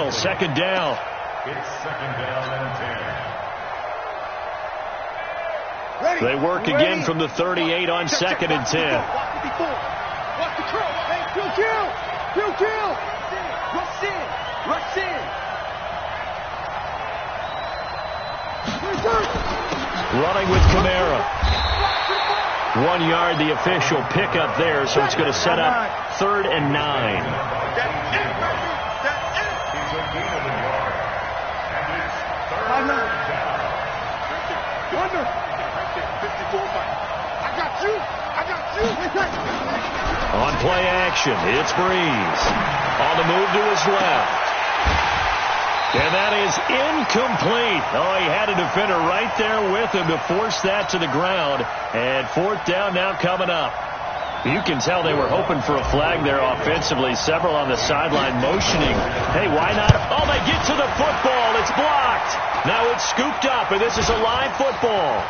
ball. Second down. It's second down and 10. They work again from the 38 on second and 10. Watch the curl. Hey, kill. Rush in. Running with Kamara. 1 yard, the official pickup there, so it's going to set up 3rd and 9. On play action, it's Breeze. On the move to his left. And that is incomplete. Oh, he had a defender right there with him to force that to the ground. And 4th down now coming up. You can tell they were hoping for a flag there offensively. Several on the sideline motioning. Hey, why not? Oh, they get to the football. It's blocked. Now it's scooped up, and this is a live football.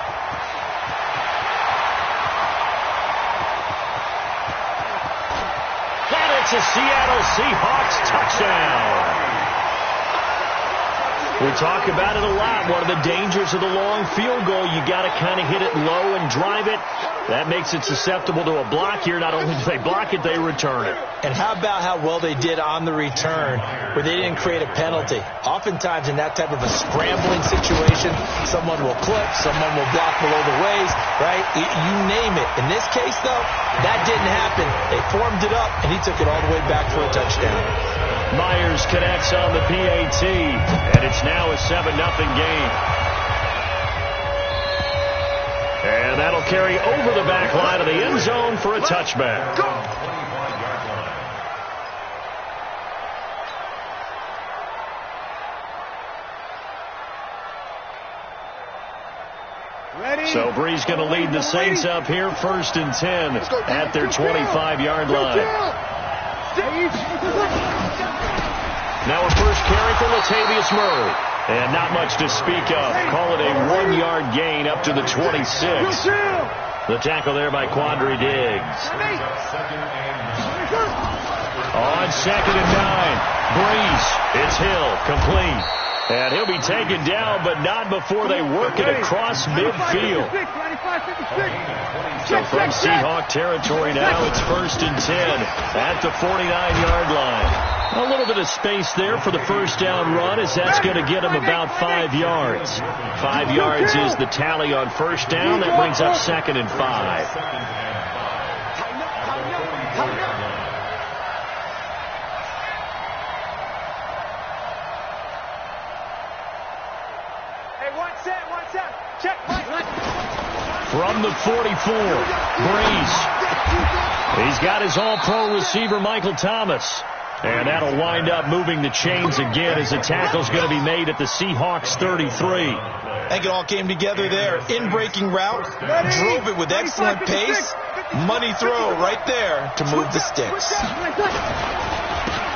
And it's a Seattle Seahawks touchdown. We talk about it a lot. One of the dangers of the long field goal, you got to kind of hit it low and drive it. That makes it susceptible to a block here. Not only do they block it, they return it. And how about how well they did on the return where they didn't create a penalty? Oftentimes in that type of a scrambling situation, someone will clip, someone will block below the waist, right? You name it. In this case, though, that didn't happen. They formed it up, and he took it all the way back for a touchdown. Myers connects on the PAT, and it's now a 7-0 game. And that'll carry over the back line of the end zone for a touchback. So Breeze going to lead the Saints up here, 1st and 10 at their 25-yard line. Now a first carry for Latavius Murray. And not much to speak of. Call it a 1-yard gain up to the 26. The tackle there by Quandre Diggs. On 2nd and 9. Breeze. It's Hill. Complete. And he'll be taken down, but not before they work it across midfield. So from Seahawk territory now, it's 1st and 10 at the 49-yard line. A little bit of space there for the first down run, as that's going to get him about 5 yards. 5 yards is the tally on first down. That brings up 2nd and 5. From the 44, Breeze. He's got his all-pro receiver, Michael Thomas. And that'll wind up moving the chains again as the tackle's going to be made at the Seahawks 33. I think it all came together there. In-breaking route, drove it with excellent pace. Money throw right there to move the sticks.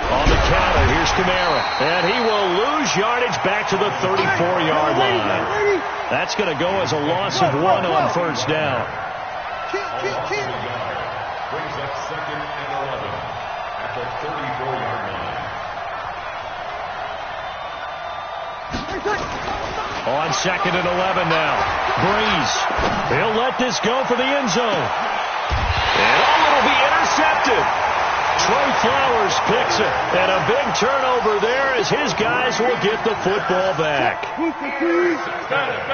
On the counter, here's Kamara. And he will lose yardage back to the 34-yard line. That's going to go as a loss of 1 on first down. Brings up 2nd and 11 at the 34-yard line. On 2nd and 11 now. Breeze. He'll let this go for the end zone. And it'll be intercepted. Trey Flowers picks it. And a big turnover there as his guys will get the football back.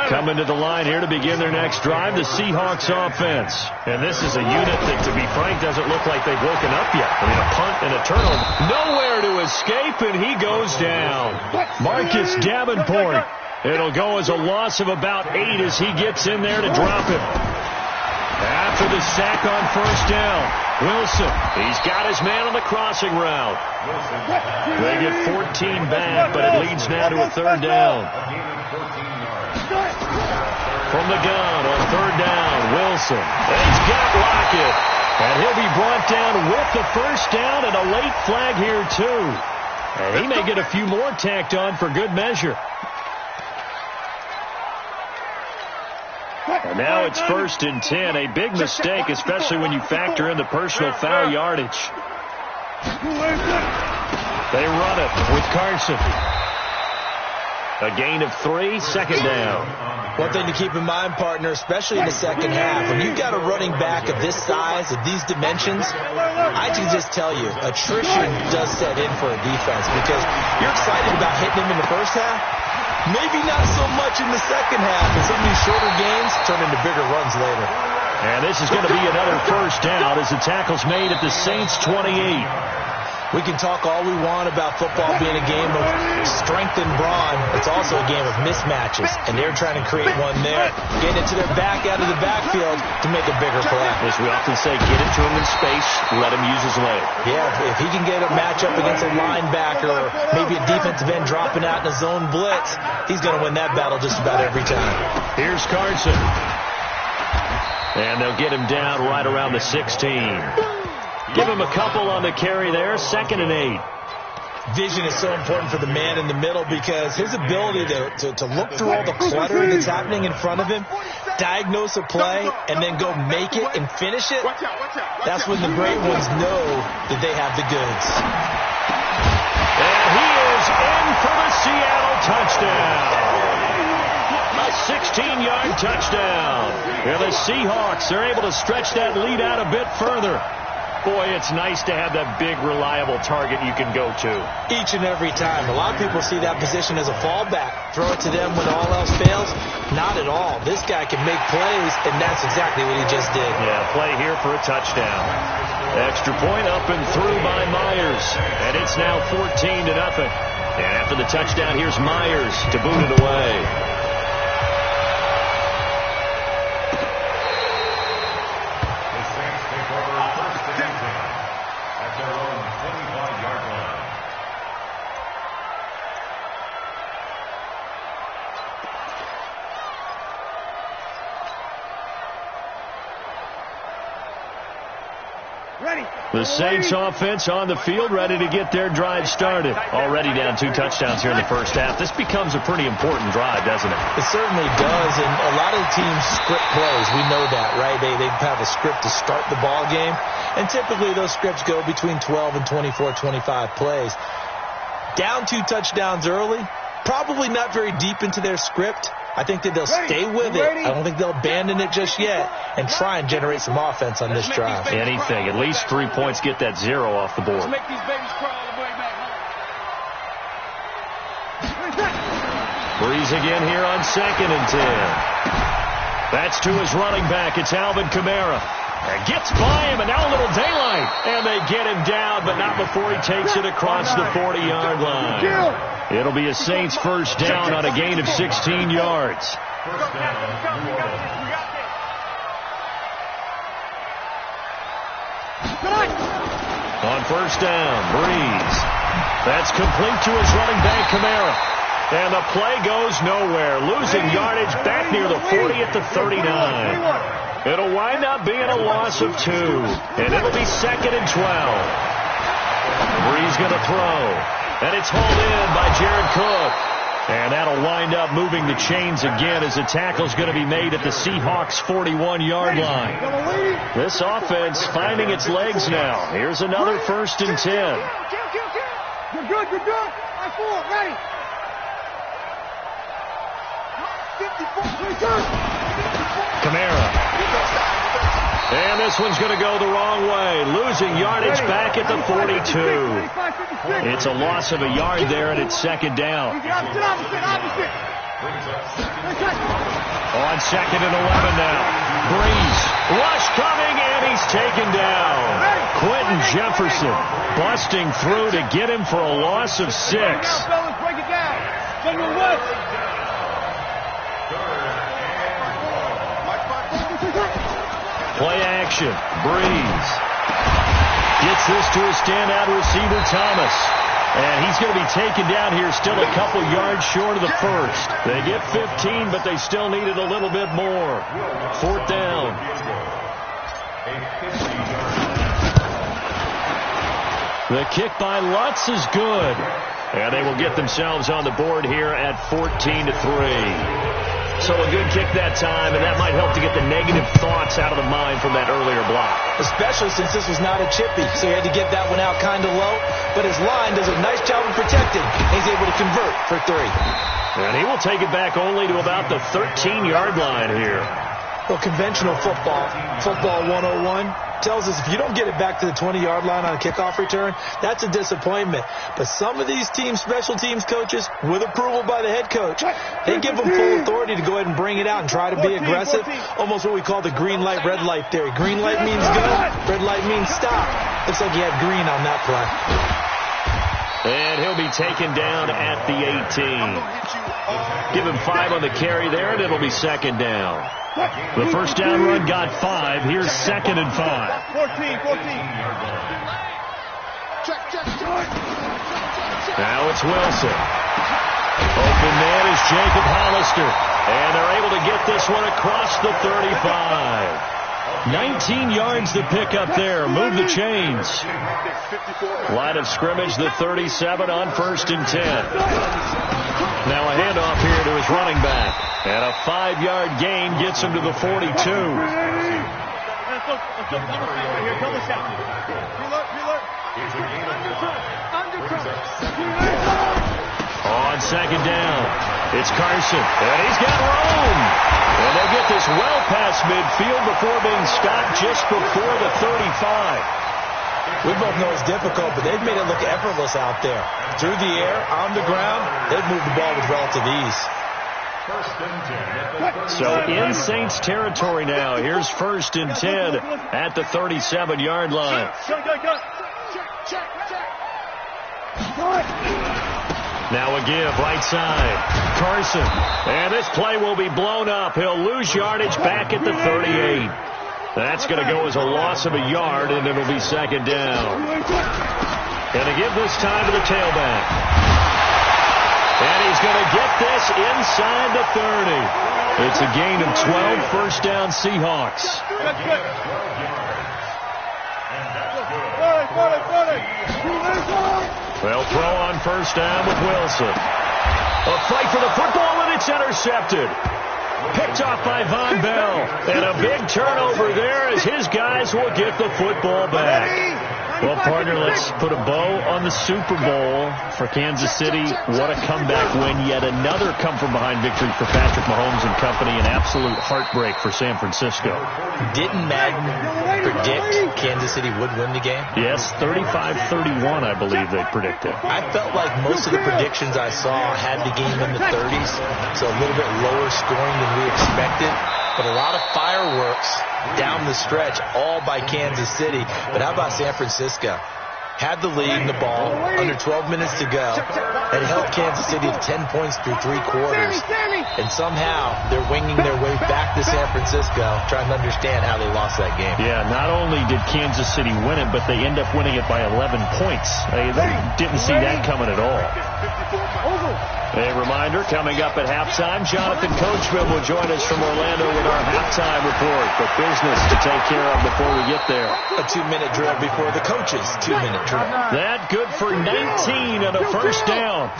Coming to the line here to begin their next drive, the Seahawks offense. And this is a unit that, to be frank, doesn't look like they've woken up yet. I mean, a punt and a turnover. Nowhere to escape, and he goes down. Marcus Davenport. It'll go as a loss of about 8 as he gets in there to drop him. After the sack on first down, Wilson, he's got his man on the crossing route. They get 14 back, but it leads now to a 3rd down. From the gun on 3rd down, Wilson. And he's got Lockett. And he'll be brought down with the first down and a late flag here, too. And he may get a few more tacked on for good measure. And now it's 1st and 10. A big mistake, especially when you factor in the personal foul yardage. They run it with Carson. A gain of 3, second down. One thing to keep in mind, partner, especially in the second half, when you've got a running back of this size, of these dimensions, I can just tell you, attrition does set in for a defense because you're excited about hitting him in the first half. Maybe not so much in the second half, and some of these shorter games turn into bigger runs later. And this is going to be another first down as the tackle's made at the Saints' 28. We can talk all we want about football being a game of strength and brawn. It's also a game of mismatches, and they're trying to create one there. Getting it to their back out of the backfield to make a bigger play. As we often say, get it to him in space, let him use his leg. Yeah, if he can get a matchup against a linebacker or maybe a defensive end dropping out in a zone blitz, he's going to win that battle just about every time. Here's Carson. And they'll get him down right around the 16. Give him a couple on the carry there, 2nd and 8. Vision is so important for the man in the middle because his ability to look through all the clutter that's happening in front of him, diagnose a play, and then go make it and finish it, that's when the great ones know that they have the goods. And he is in for the Seattle touchdown. A 16-yard touchdown. And the Seahawks are able to stretch that lead out a bit further. Boy, it's nice to have that big, reliable target you can go to. Each and every time. A lot of people see that position as a fallback. Throw it to them when all else fails. Not at all. This guy can make plays, and that's exactly what he just did. Yeah, play here for a touchdown. Extra point up and through by Myers. And it's now 14-0. And after the touchdown, here's Myers to boot it away. The Saints offense on the field, ready to get their drive started. Already down 2 touchdowns here in the first half. This becomes a pretty important drive, doesn't it? It certainly does, and a lot of the teams script plays. We know that, right? They have a script to start the ball game, and typically those scripts go between 12 and 24, 25 plays. Down 2 touchdowns early, probably not very deep into their script. I think that they'll stay with it. I don't think they'll abandon it just yet and try and generate some offense on this drive. Anything. At least 3 points, get that 0 off the board. Make these babies crawl all the way back home. Breeze again here on 2nd and 10. That's to his running back. It's Alvin Kamara. And gets by him, and now a little daylight. And they get him down, but not before he takes it across the 40-yard line. It'll be a Saints first down on a gain of 16 yards. On first down, Breeze. That's complete to his running back, Kamara. And the play goes nowhere. Losing yardage back near the 40 at the 39. It'll wind up being a loss of 2. And it'll be 2nd and 12. Breeze going to throw. And it's hauled in by Jared Cook. And that'll wind up moving the chains again as the tackle's going to be made at the Seahawks' 41-yard line. This offense finding its legs now. Here's another 1st and 10. You're good, you're good. I four, ready. 54, Kamara. And this one's going to go the wrong way. Losing yardage back at the 42. It's a loss of a yard there, and it's 2nd down. On 2nd and 11 now. Breeze. Rush coming, and he's taken down. Quentin Jefferson busting through to get him for a loss of 6. Break it down. Play action. Breeze. Gets this to a standout receiver, Thomas. And he's going to be taken down here still a couple yards short of the first. They get 15, but they still needed a little bit more. 4th down. The kick by Lutz is good. And they will get themselves on the board here at 14-3. So a good kick that time, and that might help to get the negative thoughts out of the mind from that earlier block. Especially since this was not a chippy, so he had to get that one out kind of low. But his line does a nice job of protecting. He's able to convert for 3. And he will take it back only to about the 13-yard line here. Well, conventional football 101, tells us if you don't get it back to the 20-yard line on a kickoff return, that's a disappointment. But some of these special teams coaches, with approval by the head coach, they give them full authority to go ahead and bring it out and try to be aggressive. Almost what we call the green light, red light theory. Green light means go, red light means stop. Looks like he had green on that play. And he'll be taken down at the 18. Give him 5 on the carry there, and it'll be second down. The first down run got 5. Here's 2nd and 5. 14. Now it's Wilson. Open man is Jacob Hollister. And they're able to get this one across the 35. 19 yards to pick up there. Move the chains. Line of scrimmage, the 37 on 1st and 10. Now a handoff here to his running back. And a 5-yard gain gets him to the 42. On second down, it's Carson. And he's got room. And they'll get this well past midfield before being stopped just before the 35. We both know it's difficult, but they've made it look effortless out there. Through the air, on the ground, they've moved the ball with relative ease. So in Saints territory now. Here's 1st and 10 at the 37-yard line. Now a give, right side. Carson. And this play will be blown up. He'll lose yardage back at the 38. That's going to go as a loss of a yard, and it'll be second down. Going to give this time to the tailback. And he's going to get this inside the 30. It's a gain of 12, first down Seahawks. They'll throw on first down with Wilson. A fight for the football, and it's intercepted. Picked off by Von Bell. And a big turnover there as his guys will get the football back. Well, partner, let's put a bow on the Super Bowl for Kansas City. What a comeback win. Yet another come-from-behind victory for Patrick Mahomes and company. An absolute heartbreak for San Francisco. Didn't Madden predict Kansas City would win the game? Yes, 35-31, I believe they predicted. I felt like most of the predictions I saw had the game in the 30s, so a little bit lower scoring than we expected. But a lot of fireworks down the stretch, all by Kansas City. But how about San Francisco? Had the lead in the ball, under 12 minutes to go, and held Kansas City to 10 points through 3 quarters. And somehow they're winging their way back to San Francisco, trying to understand how they lost that game. Yeah, not only did Kansas City win it, but they end up winning it by 11 points. They didn't see that coming at all. A reminder, coming up at halftime, Jonathan Coachman will join us from Orlando with our halftime report. But business to take care of before we get there. A 2-minute drill before the coaches' 2-minute drill. That good for 19 and a first down.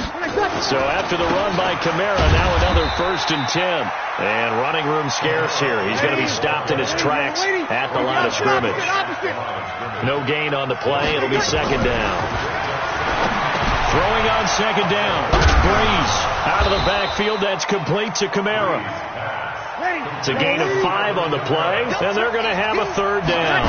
So after the run by Kamara, now another 1st and 10. And running room scarce here. He's going to be stopped in his tracks at the line of scrimmage. No gain on the play. It'll be second down. Throwing on second down. Breeze out of the backfield. That's complete to Kamara. It's a gain of 5 on the play, and they're going to have a third down.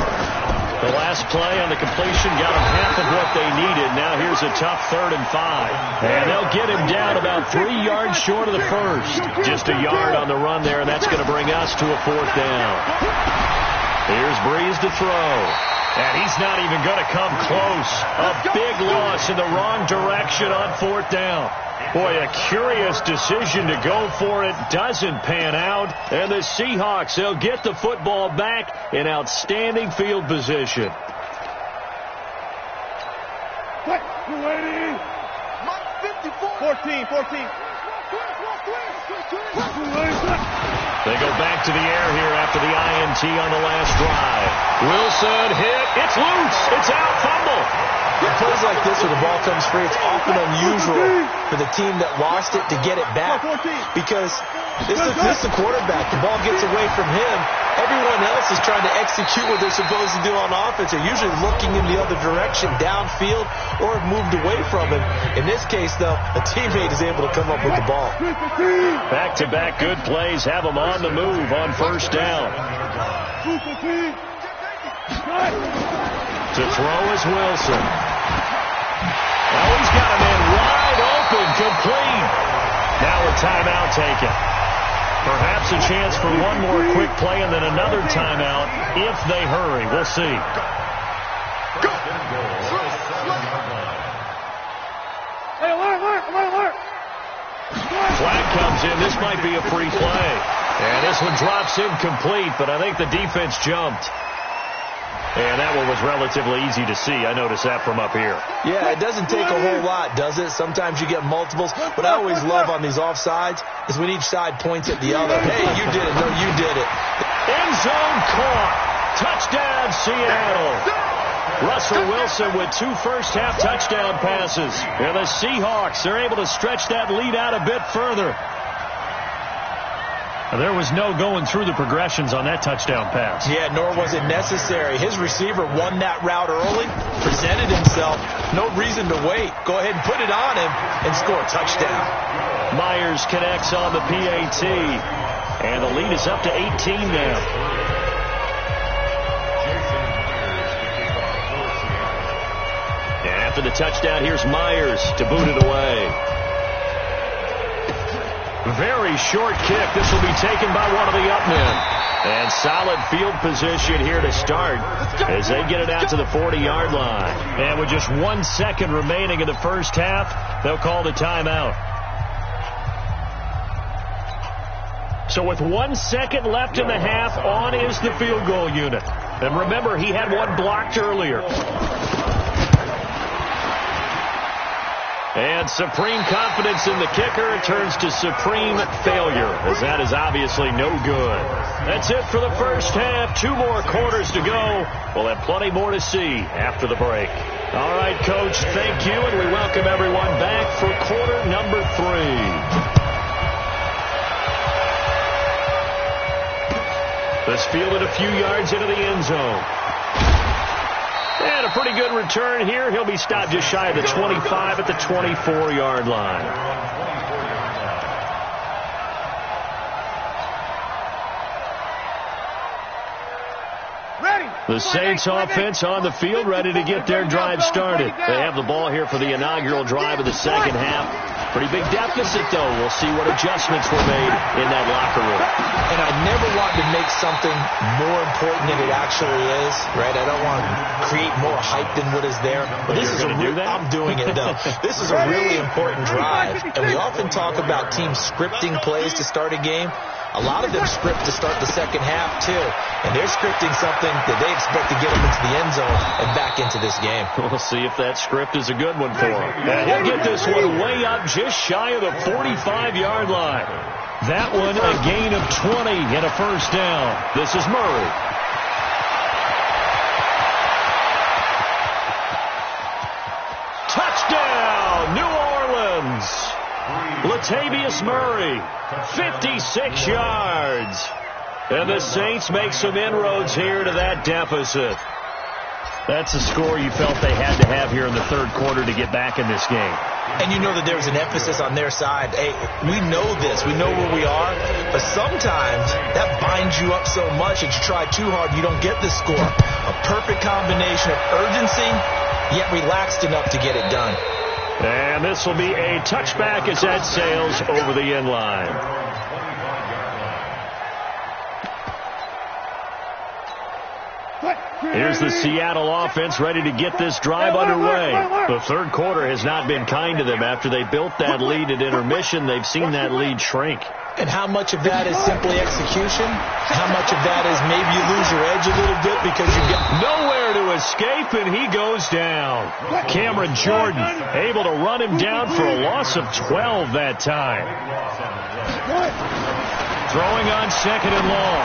The last play on the completion got them half of what they needed. Now here's a tough 3rd and 5. And they'll get him down about 3 yards short of the first. Just a yard on the run there, and that's going to bring us to a 4th down. Here's Breeze to throw. And he's not even going to come close. A big loss in the wrong direction on 4th down. Boy, a curious decision to go for it. Doesn't pan out. And the Seahawks, they'll get the football back in outstanding field position. 14. They go back to the air here after the INT on the last drive. Wilson hit. It's loose. It's out. Fumble. In plays like this where the ball comes free, it's often unusual for the team that lost it to get it back. Because this is the quarterback. The ball gets away from him. Everyone else is trying to execute what they're supposed to do on offense. They're usually looking in the other direction, downfield, or have moved away from him. In this case, though, a teammate is able to come up with the ball. Back-to-back good plays have them on the move on first down. To throw is Wilson. Now he's got a man wide open, complete. Now a timeout taken. Perhaps a chance for one more quick play and then another timeout if they hurry. We'll see. Hey, alert. Flag comes in. This might be a free play. And this one drops incomplete, but I think the defense jumped. And that one was relatively easy to see. I noticed that from up here. Yeah, it doesn't take a whole lot, does it? Sometimes you get multiples. What I always love on these offsides is when each side points at the other. Hey, you did it. No, you did it. End zone caught. Touchdown, Seattle. Russell Wilson with 2 first-half touchdown passes. And the Seahawks are able to stretch that lead out a bit further. There was no going through the progressions on that touchdown pass. Yeah, nor was it necessary. His receiver won that route early, presented himself. No reason to wait. Go ahead and put it on him and score a touchdown. Myers connects on the PAT. And the lead is up to 18 now. And after the touchdown, here's Myers to boot it away. Very short kick. This will be taken by one of the up men. And solid field position here to start as they get it out to the 40-yard line. And with just 1 second remaining in the first half, they'll call the timeout. So with 1 second left in the half, on is the field goal unit. And remember, he had one blocked earlier. And supreme confidence in the kicker turns to supreme failure, as that is obviously no good. That's it for the first half. 2 more quarters to go. We'll have plenty more to see after the break. All right, Coach, thank you, and we welcome everyone back for quarter number 3. This fielded a few yards into the end zone. And a pretty good return here. He'll be stopped just shy of the 25 at the 24-yard line. The Saints offense on the field, ready to get their drive started. They have the ball here for the inaugural drive of the second half. Pretty big deficit, though. We'll see what adjustments were made in that locker room. And I never want to make something more important than it actually is, right? I don't want to create more hype than what is there. But this is I'm doing it, though. This is a really important drive. And we often talk about teams scripting plays to start a game. A lot of them script to start the second half, too. And they're scripting something that they expect to get them into the end zone and back into this game. We'll see if that script is a good one for him. And he'll get this one way up just shy of the 45-yard line. That one a gain of 20 and a first down. This is Murray. Touchdown, New Orleans. Latavius Murray, 56 yards. And the Saints make some inroads here to that deficit. That's a score you felt they had to have here in the third quarter to get back in this game. And you know that there's an emphasis on their side. Hey, we know this. We know where we are. But sometimes that binds you up so much that you try too hard, you don't get the score. A perfect combination of urgency, yet relaxed enough to get it done. And this will be a touchback as that sails over the end line. Here's the Seattle offense ready to get this drive underway. The third quarter has not been kind to them. After they built that lead at intermission, they've seen that lead shrink. And how much of that is simply execution? How much of that is maybe you lose your edge a little bit because you get nowhere to escape, and he goes down. Cameron Jordan able to run him down for a loss of 12 that time. Throwing on second and long.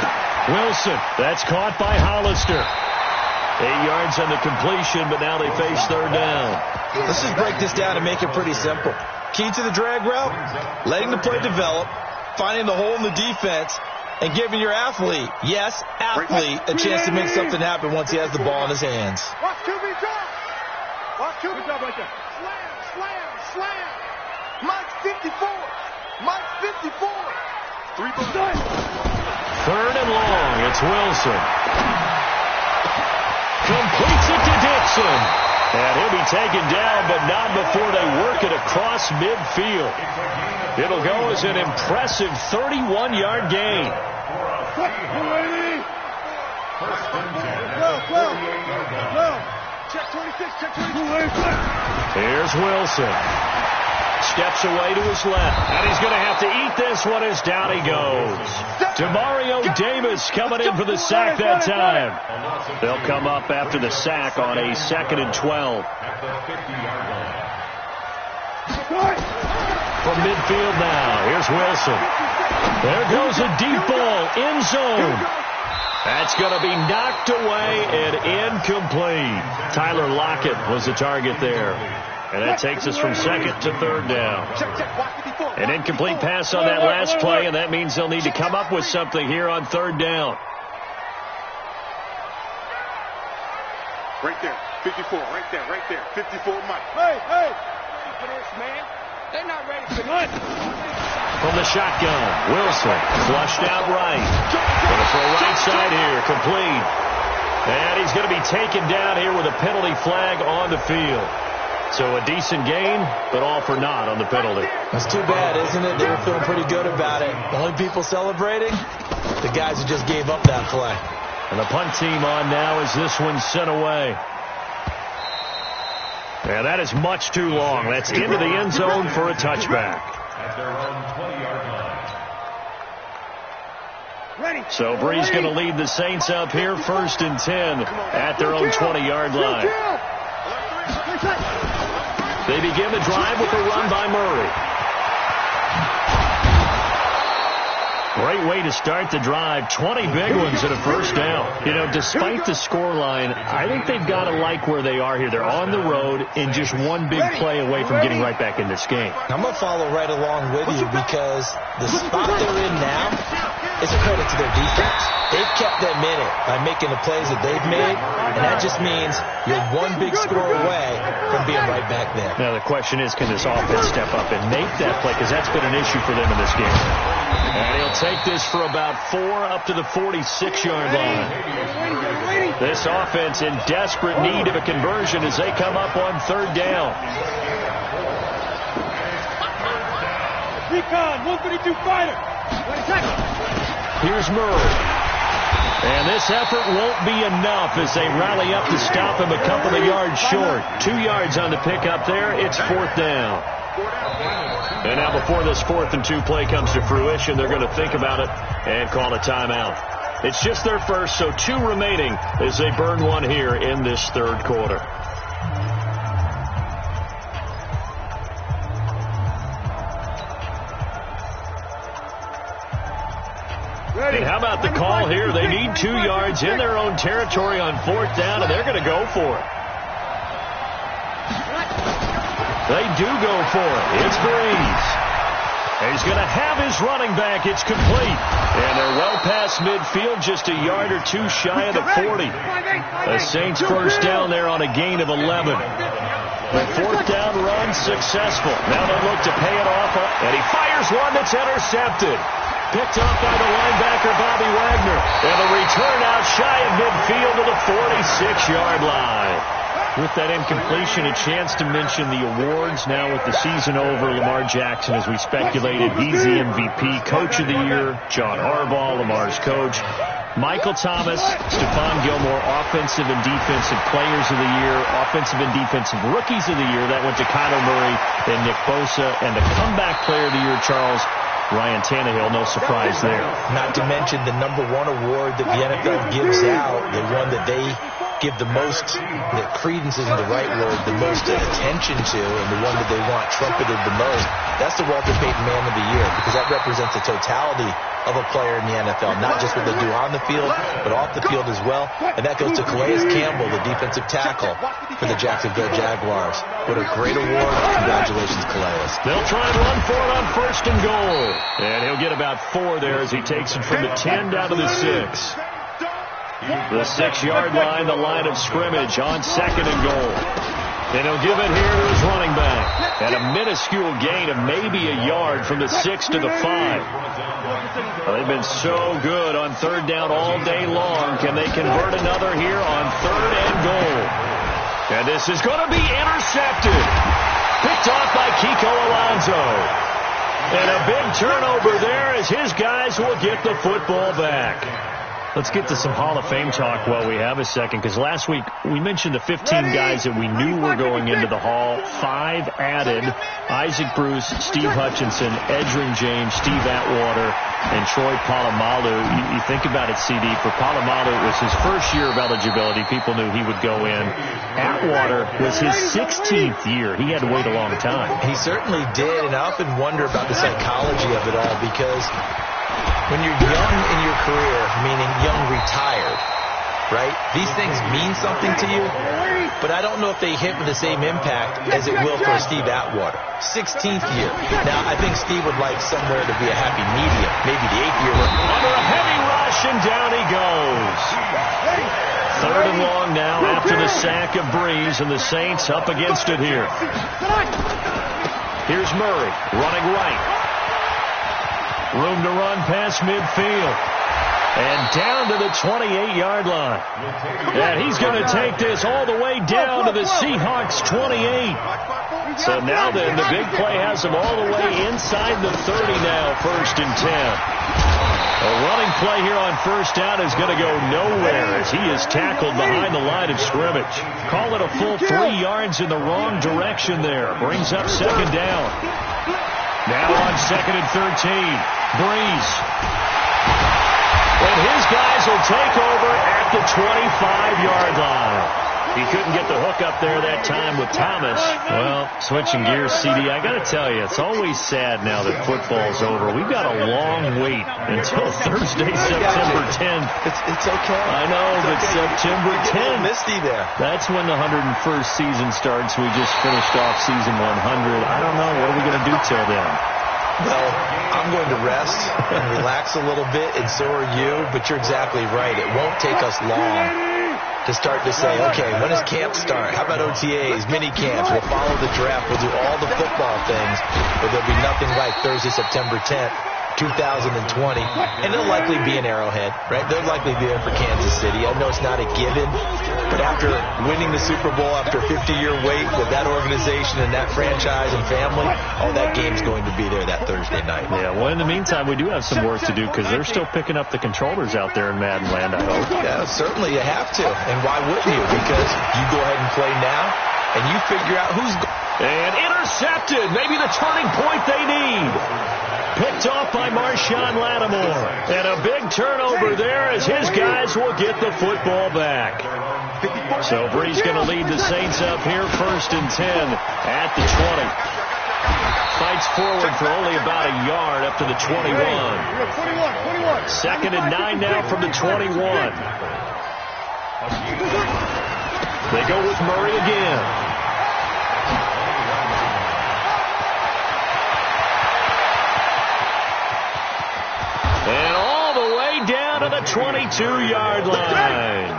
Wilson, that's caught by Hollister. 8 yards on the completion, but now they face third down. Let's just break this down and make it pretty simple. Key to the drag route, letting the play develop, finding the hole in the defense, and giving your athlete, yes, athlete, a chance to make something happen once he has the ball in his hands. Watch QB drop. Watch QB drop right there. Slam. Mike's 54. Mike's 54. 3 points. Third and long. It's Wilson. Completes it to Dixon. And he'll be taken down, but not before they work it across midfield. It'll go as an impressive 31-yard gain. Check 26, check 22. Here's Wilson. Steps away to his left. And he's going to have to eat this one as down he goes. Demario Davis coming in for the sack that time. They'll come up after the sack on a 2nd and 12. From midfield now, here's Wilson. There goes a deep ball, end zone. That's going to be knocked away and incomplete. Tyler Lockett was the target there. And that takes us from second to third down. An incomplete pass on that last play, and that means they'll need to come up with something here on third down. Right there, 54, right there, 54 Mike. Hey! Man, they're not ready for lunch. From the shotgun, Wilson flushed out right. Going to throw right side here, complete. And he's going to be taken down here with a penalty flag on the field. So a decent gain, but all for naught on the penalty. That's too bad, isn't it? They were feeling pretty good about it. The only people celebrating, the guys who just gave up that play. And the punt team on now as this one's sent away. And that is much too long. That's into the end zone for a touchback. At their own 20-yard line. So Bree's going to lead the Saints up here, 1st and 10 at their own 20-yard line. They begin the drive with a run by Murray. Great way to start the drive. 20 big ones and a first down. You know, despite the scoreline, I think they've got to like where they are here. They're on the road and just one big play away from getting right back in this game. I'm going to follow right along with you because the spot they're in now is a credit to their defense. They've kept them in it by making the plays that they've made, and that just means you're one big score away from being right back there. Now the question is, can this offense step up and make that play? Because that's been an issue for them in this game. And he'll take this for about 4 up to the 46-yard line. This offense in desperate need of a conversion as they come up on third down. Recon, 132 fighter. Here's Murray. And this effort won't be enough as they rally up to stop him a couple of yards short. 2 yards on the pickup there. It's 4th down. And now before this 4th and 2 play comes to fruition, they're going to think about it and call a timeout. It's just their first, so 2 remaining as they burn one here in this third quarter. And how about the call here? They need 2 yards in their own territory on 4th down, and they're going to go for it. They do go for it. It's Breeze. He's going to have his running back. It's complete. And they're well past midfield, just a yard or 2 shy of the 40. The Saints first down there on a gain of 11. The 4th down run successful. Now they look to pay it off, and he fires one that's intercepted. Picked up by the linebacker, Bobby Wagner. And a return out shy of midfield to the 46-yard line. With that incompletion, a chance to mention the awards. Now with the season over, Lamar Jackson, as we speculated, he's the MVP, Coach of the Year. John Harbaugh, Lamar's coach. Michael Thomas, Stephon Gilmore, Offensive and Defensive Players of the Year, Offensive and Defensive Rookies of the Year. That went to Kyler Murray and Nick Bosa. And the Comeback Player of the Year, Charles, Ryan Tannehill, no surprise there. Not to mention the #1 award that the NFL gives out, the one that they give the most, the credence isn't the right word, the most attention to, and the one that they want trumpeted the most. That's the Walter Payton Man of the Year, because that represents the totality of a player in the NFL, not just what they do on the field, but off the field as well. And that goes to Calais Campbell, the defensive tackle for the Jacksonville Jaguars. What a great award. Congratulations, Calais. They'll try and run for it on 1st and goal. And he'll get about 4 there as he takes it from the 10 down to the 6. The 6-yard line, the line of scrimmage on 2nd and goal. And he'll give it here to his running back. And a minuscule gain of maybe a yard from the 6 to the 5. Well, they've been so good on 3rd down all day long. Can they convert another here on 3rd and goal? And this is going to be intercepted. Picked off by Kiko Alonso. And a big turnover there as his guys will get the football back. Let's get to some Hall of Fame talk while we have a second, because last week we mentioned the 15 guys that we knew were going into the Hall. 5 added: Isaac Bruce, Steve Hutchinson, Edgerrin James, Steve Atwater, and Troy Polamalu. You think about it, CD. For Polamalu, it was his first year of eligibility. People knew he would go in. Atwater was his 16th year. He had to wait a long time. He certainly did, and I often wonder about the psychology of it all, because when you're young in your career, meaning young retired, right, these things mean something to you, but I don't know if they hit with the same impact as it will for Steve Atwater. 16th year. Now, I think Steve would like somewhere to be a happy medium, maybe the 8th year. Under a heavy rush, and down he goes. 3rd and long now after the sack of Breeze, and the Saints up against it here. Here's Murray running right. Room to run past midfield. And down to the 28-yard line. And he's going to take this all the way down to the Seahawks 28. So now then, the big play has him all the way inside the 30 now, 1st and 10. A running play here on 1st down is going to go nowhere as he is tackled behind the line of scrimmage. Call it a full 3 yards in the wrong direction there. Brings up 2nd down. Now on 2nd and 13, Breeze. And his guys will take over at the 25-yard line. He couldn't get the hook up there that time with Thomas. Well, switching gears, CD, I got to tell you, it's always sad now that football's over. We've got a long wait until Thursday, September 10th. It's okay. I know, but September 10th. Misty there. That's when the 101st season starts. We just finished off season 100. I don't know. What are we going to do till then? Well, I'm going to rest and relax a little bit, and so are you, but you're exactly right. It won't take us long to start to say, okay, when does camp start? How about OTAs, mini camps? We'll follow the draft. We'll do all the football things, but there'll be nothing like Thursday, September 10th, 2020, and they'll likely be in Arrowhead, right? They'll likely be there for Kansas City. I know it's not a given, but after winning the Super Bowl, after a 50-year wait with that organization and that franchise and family, that game's going to be there that Thursday night. Yeah, well, in the meantime, we do have some work to do because they're still picking up the controllers out there in Madden land, I hope. Yeah, certainly you have to. And why wouldn't you? Because you go ahead and play now, and you figure out who's... And intercepted. Maybe the turning point they need. Picked off by Marshawn Lattimore. And a big turnover there as his guys will get the football back. So Bree's going to lead the Saints up here, 1st and 10 at the 20. Fights forward for only about a yard up to the 21. 2nd and 9 now from the 21. They go with Murray again. And all the way down to the 22-yard line.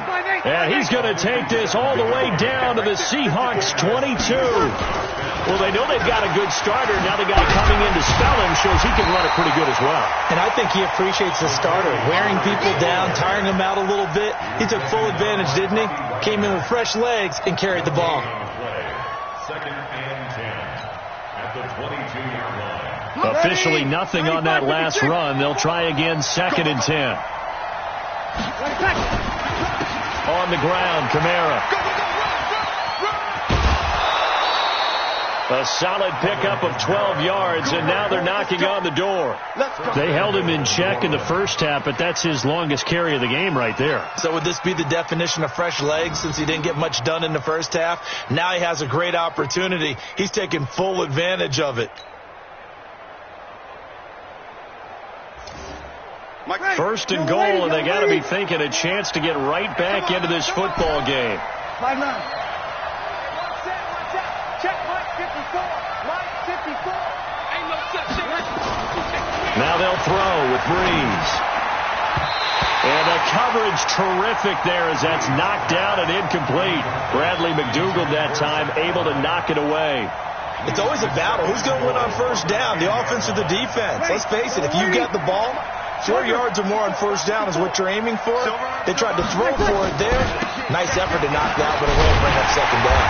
And he's going to take this all the way down to the Seahawks 22. Well, they know they've got a good starter. Now the guy coming in to spell him shows he can run it pretty good as well. And I think he appreciates the starter, wearing people down, tiring them out a little bit. He took full advantage, didn't he? Came in with fresh legs and carried the ball. 2nd and 10 at the 22-yard line. Officially nothing on that last run. They'll try again, 2nd and 10. On the ground, Kamara. A solid pickup of 12 yards, and now they're knocking on the door. They held him in check in the first half, but that's his longest carry of the game right there. So would this be the definition of fresh legs since he didn't get much done in the first half? Now he has a great opportunity. He's taking full advantage of it. First and goal, and they got to be thinking a chance to get right back into this football game. 5-9. Check Mike 54. Mike 54. Ain't no such thing. Now they'll throw with Breeze. And the coverage terrific there as that's knocked down and incomplete. Bradley McDougald that time able to knock it away. It's always a battle. Who's going to win on first down, the offense or the defense? Let's face it, if you got the ball, 4 yards or more on first down is what you're aiming for. They tried to throw for it there. Nice effort to knock that, but it won't bring up second down.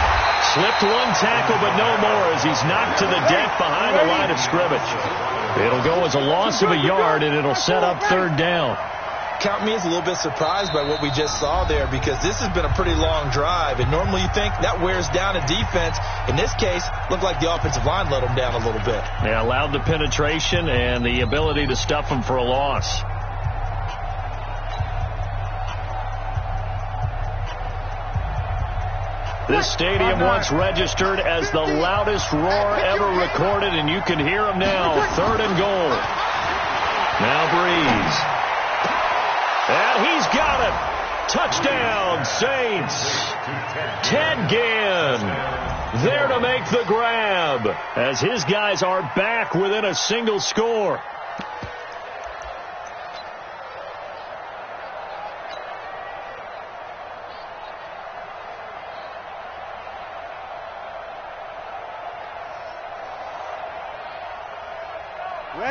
Slipped one tackle, but no more as he's knocked to the deck behind the line of scrimmage. It'll go as a loss of a yard, and it'll set up third down. Count me as a little bit surprised by what we just saw there, because this has been a pretty long drive, and normally you think that wears down a defense. In this case, looked like the offensive line let them down a little bit. They allowed the penetration and the ability to stuff them for a loss. This stadium once registered as the loudest roar ever recorded, and you can hear them now. Third and goal. Now Breeze. And he's got it. Touchdown, Saints. Ted Ginn there to make the grab as his guys are back within a single score.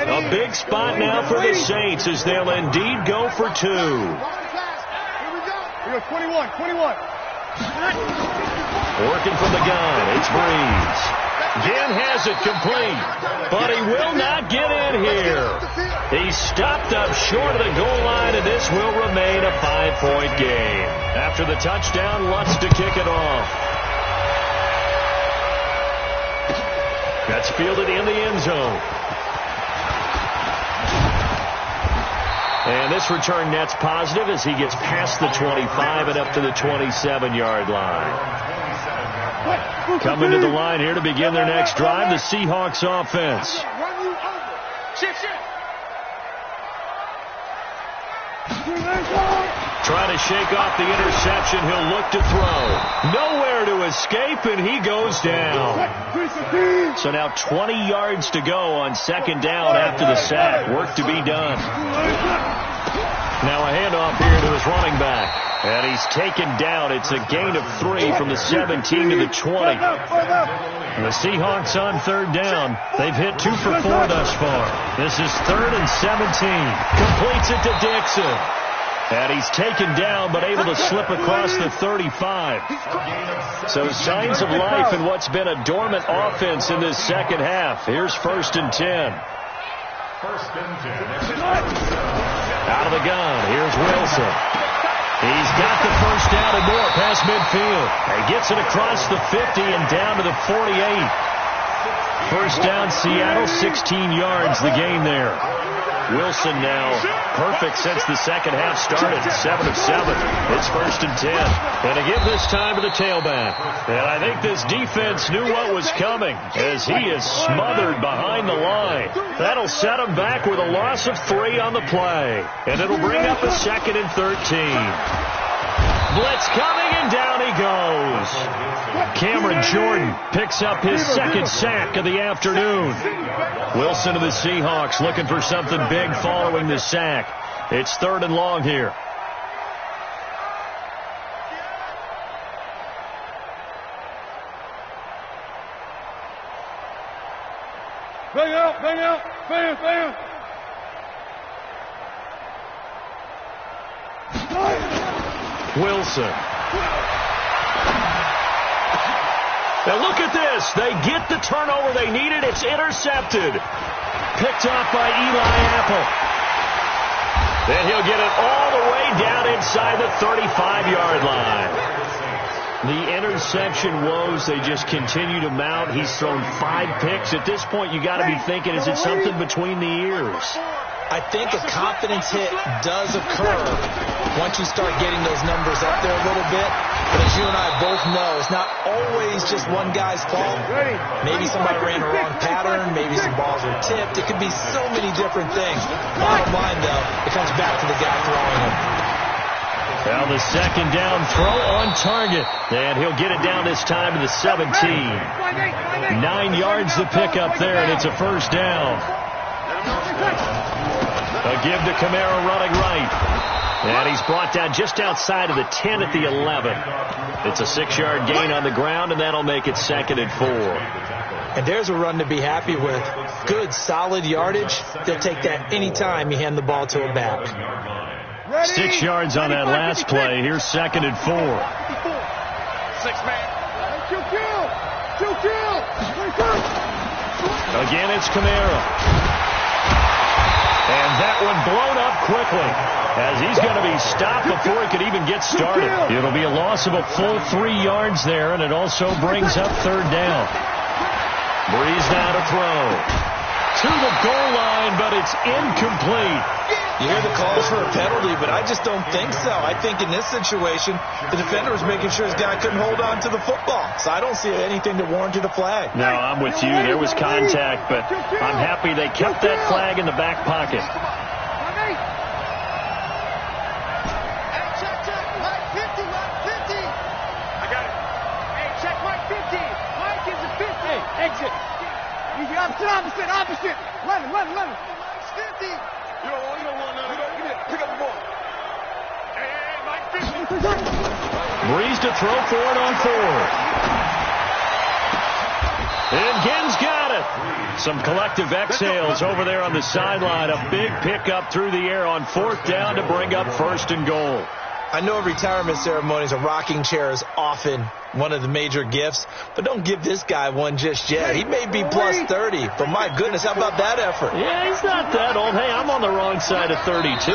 A big spot now for the Saints as they'll indeed go for two. Here we go. 21. Working from the gun, it's Breeze. Ginn has it complete, but he will not get in here. He's stopped up short of the goal line, and this will remain a 5-point game. After the touchdown, Lutz to kick it off. That's fielded in the end zone. And this return net's positive as he gets past the 25 and up to the 27-yard line. Coming to the line here to begin their next drive, the Seahawks offense. Trying to shake off the interception. He'll look to throw. Nowhere to escape, and he goes down. So now 20 yards to go on second down after the sack. Work to be done. Now a handoff here to his running back. And he's taken down. It's a gain of 3 from the 17 to the 20. And the Seahawks on third down. They've hit 2 for 4 thus far. This is 3rd and 17. Completes it to Dixon. And he's taken down, but able to slip across the 35. So signs of life in what's been a dormant offense in this second half. Here's 1st and 10. Out of the gun, here's Wilson. He's got the first down and more past midfield. He gets it across the 50 and down to the 48. First down, Seattle, 16 yards the gain there. Wilson now perfect since the second half started. 7 of 7. It's 1st and 10. And again this time to the tailback. And I think this defense knew what was coming as he is smothered behind the line. That'll set him back with a loss of 3 on the play. And it'll bring up a 2nd and 13. Blitz coming, and down he goes. Cameron Jordan picks up his 2nd sack of the afternoon. Wilson to the Seahawks looking for something big following the sack. It's 3rd and long here. Bang out, bang out, bang, bang. Wilson. Now look at this. They get the turnover they needed. It's intercepted. Picked off by Eli Apple. Then he'll get it all the way down inside the 35-yard line. The interception woes, they just continue to mount. He's thrown 5 picks. At this point, you got to be thinking, is it something between the ears? I think a confidence hit does occur once you start getting those numbers up there a little bit. But as you and I both know, it's not always just one guy's fault. Maybe somebody ran a wrong pattern. Maybe some balls were tipped. It could be so many different things. Bottom line, though, it comes back to the guy throwing them. Well, the second down throw on target. And he'll get it down this time to the 17. 9 yards to pick up there, and it's a first down. A give to Kamara running right. And he's brought down just outside of the 10 at the 11. It's a 6-yard gain on the ground, and that'll make it 2nd and 4. And there's a run to be happy with. Good, solid yardage. They'll take that any time you hand the ball to a back. 6 yards on that last play. Here's 2nd and 4. 6-man. Again, it's Kamara. And that one blown up quickly as he's going to be stopped before he could even get started. It'll be a loss of a full 3 yards there, and it also brings up 3rd down. Breeze now to throw. To the goal line, but it's incomplete. You hear the calls for a penalty, but I just don't think so. I think in this situation, the defender was making sure his guy couldn't hold on to the football. So I don't see anything that warranted a flag. No, I'm with you. There was contact, but I'm happy they kept that flag in the back pocket. Exit. Easy, opposite. Run him. 50. You don't want none of that. Give me that. Pick up the ball. Hey, Mike 50. Breeze to throw for it on 4th. And Ginn's got it. Some collective exhales over there on the sideline. A big pickup through the air on 4th down to bring up 1st and goal. I know retirement ceremonies, a rocking chair is often one of the major gifts, but don't give this guy one just yet. He may be plus 30, but my goodness, how about that effort? Yeah, he's not that old. Hey, I'm on the wrong side of 32.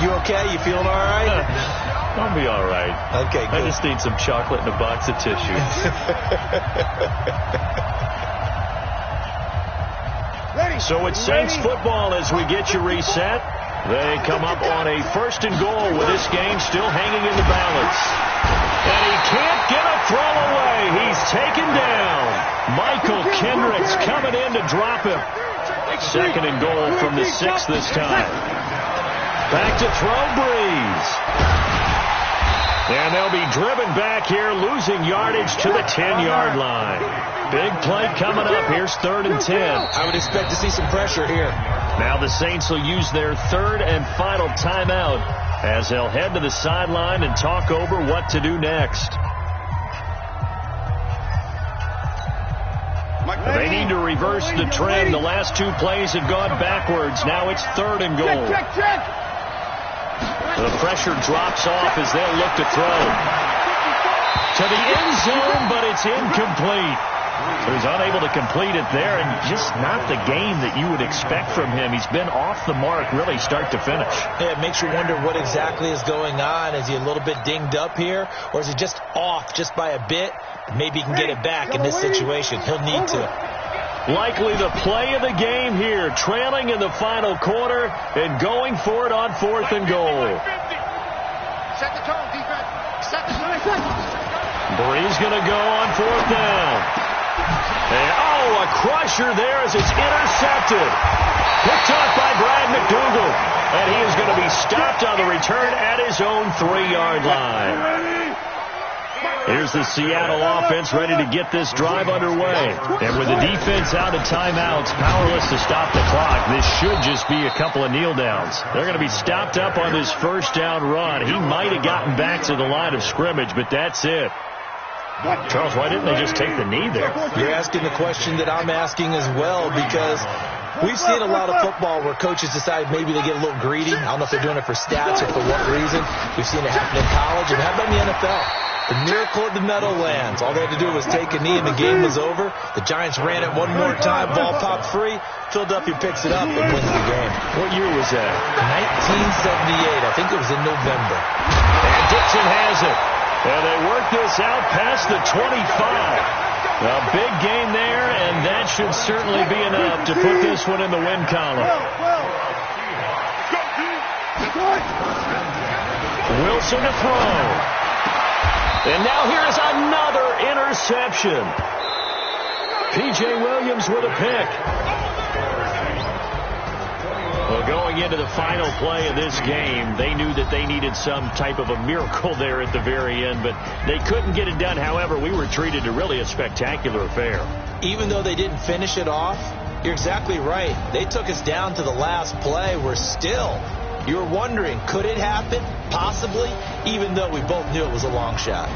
You okay? You feeling all right? I'll be all right. Okay, good. I just need some chocolate and a box of tissue. So it's Saints football as we get you reset. They come up on a 1st and goal with this game still hanging in the balance. And he can't get a throw away. He's taken down. Michael Kendricks coming in to drop him. 2nd and goal from the 6 this time. Back to throw, Breeze. And they'll be driven back here, losing yardage to the 10-yard line. Big play coming up. Here's 3rd and 10. I would expect to see some pressure here. Now the Saints will use their 3rd and final timeout as they'll head to the sideline and talk over what to do next. They need to reverse the trend. The last 2 plays have gone backwards. Now it's 3rd and goal. The pressure drops off as they'll look to throw. To the end zone, but it's incomplete. So he's unable to complete it there, and just not the game that you would expect from him. He's been off the mark, really, start to finish. Yeah, it makes you wonder what exactly is going on. Is he a little bit dinged up here, or is he just off just by a bit? Maybe he can get it back in this situation. He'll need to. Likely the play of the game here, trailing in the final quarter and going for it on 4th and goal. Set the tone, defense. Set the tone. Breeze going to go on 4th down. And, a crusher there as it's intercepted. Picked off by Brad McDougal. And he is going to be stopped on the return at his own 3-yard line. Here's the Seattle offense ready to get this drive underway. And with the defense out of timeouts, powerless to stop the clock, this should just be a couple of kneel downs. They're going to be stopped up on this 1st down run. He might have gotten back to the line of scrimmage, but that's it. Charles, why didn't they just take the knee there? You're asking the question that I'm asking as well, because we've seen a lot of football where coaches decide maybe they get a little greedy. I don't know if they're doing it for stats or for what reason. We've seen it happen in college, and how about in the NFL? The miracle of the Meadowlands. All they had to do was take a knee, and the game was over. The Giants ran it one more time. Ball popped free. Philadelphia picks it up and wins the game. What year was that? 1978. I think it was in November. And Dixon has it. And they work this out past the 25. A big gain there, and that should certainly be enough to put this one in the win column. Wilson to throw. And now here is another interception. P.J. Williams with a pick. Well, going into the final play of this game, they knew that they needed some type of a miracle there at the very end, but they couldn't get it done. However, we were treated to really a spectacular affair. Even though they didn't finish it off, you're exactly right. They took us down to the last play. We're still, you're wondering, could it happen? Possibly, even though we both knew it was a long shot.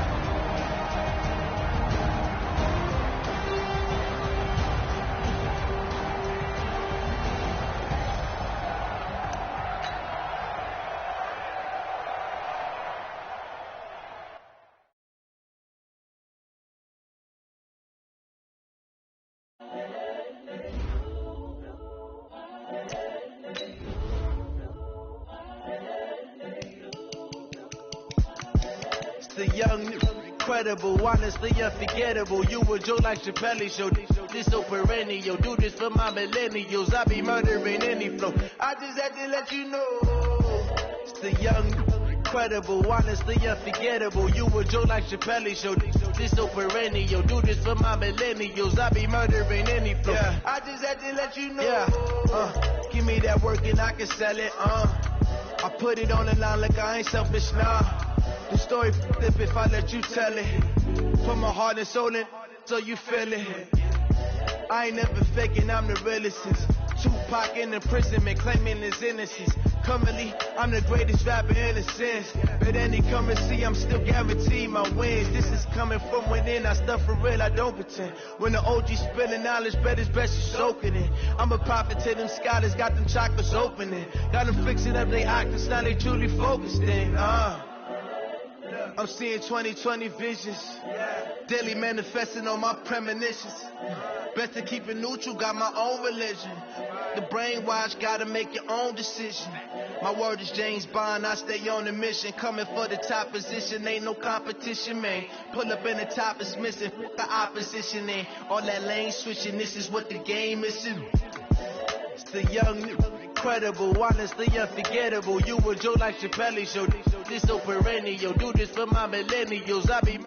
The young, incredible, honestly unforgettable. You were Joe like Chappelle show. This so perennial. Do this for my millennials. I be murdering any flow. I just had to let you know. It's the young, incredible, honestly unforgettable. You were Joe like Chappelle show. This so perennial. Do this for my millennials. I be murdering any flow. Yeah. I just had to let you know. Yeah. Give me that work and I can sell it. I put it on the line like I ain't selfish, nah. The story flip if I let you tell it. Put my heart and soul in so you feel it. I ain't never faking, I'm the realest since Tupac in imprisonment, claiming his innocence. Currently, I'm the greatest rapper in a sense. But any currency, I'm still guaranteed my wins. This is coming from within, I stuff for real, I don't pretend. When the OG spilling knowledge, bet it's best you soak it in. I'm a prophet to them scholars, got them chakras opening. Got them fixing up they octaves, now they truly focused in. I'm seeing 2020 visions. Daily manifesting on my premonitions. Best to keep it neutral, got my own religion. The brainwash, gotta make your own decision. My word is James Bond, I stay on the mission. Coming for the top position, ain't no competition, man. Pull up in the top is missing, the opposition ain't. All that lane switching, this is what the game is. It's the young, incredible, honestly unforgettable. You were Joe like Chappelle show. This so perennial. Do this for my millennials. I be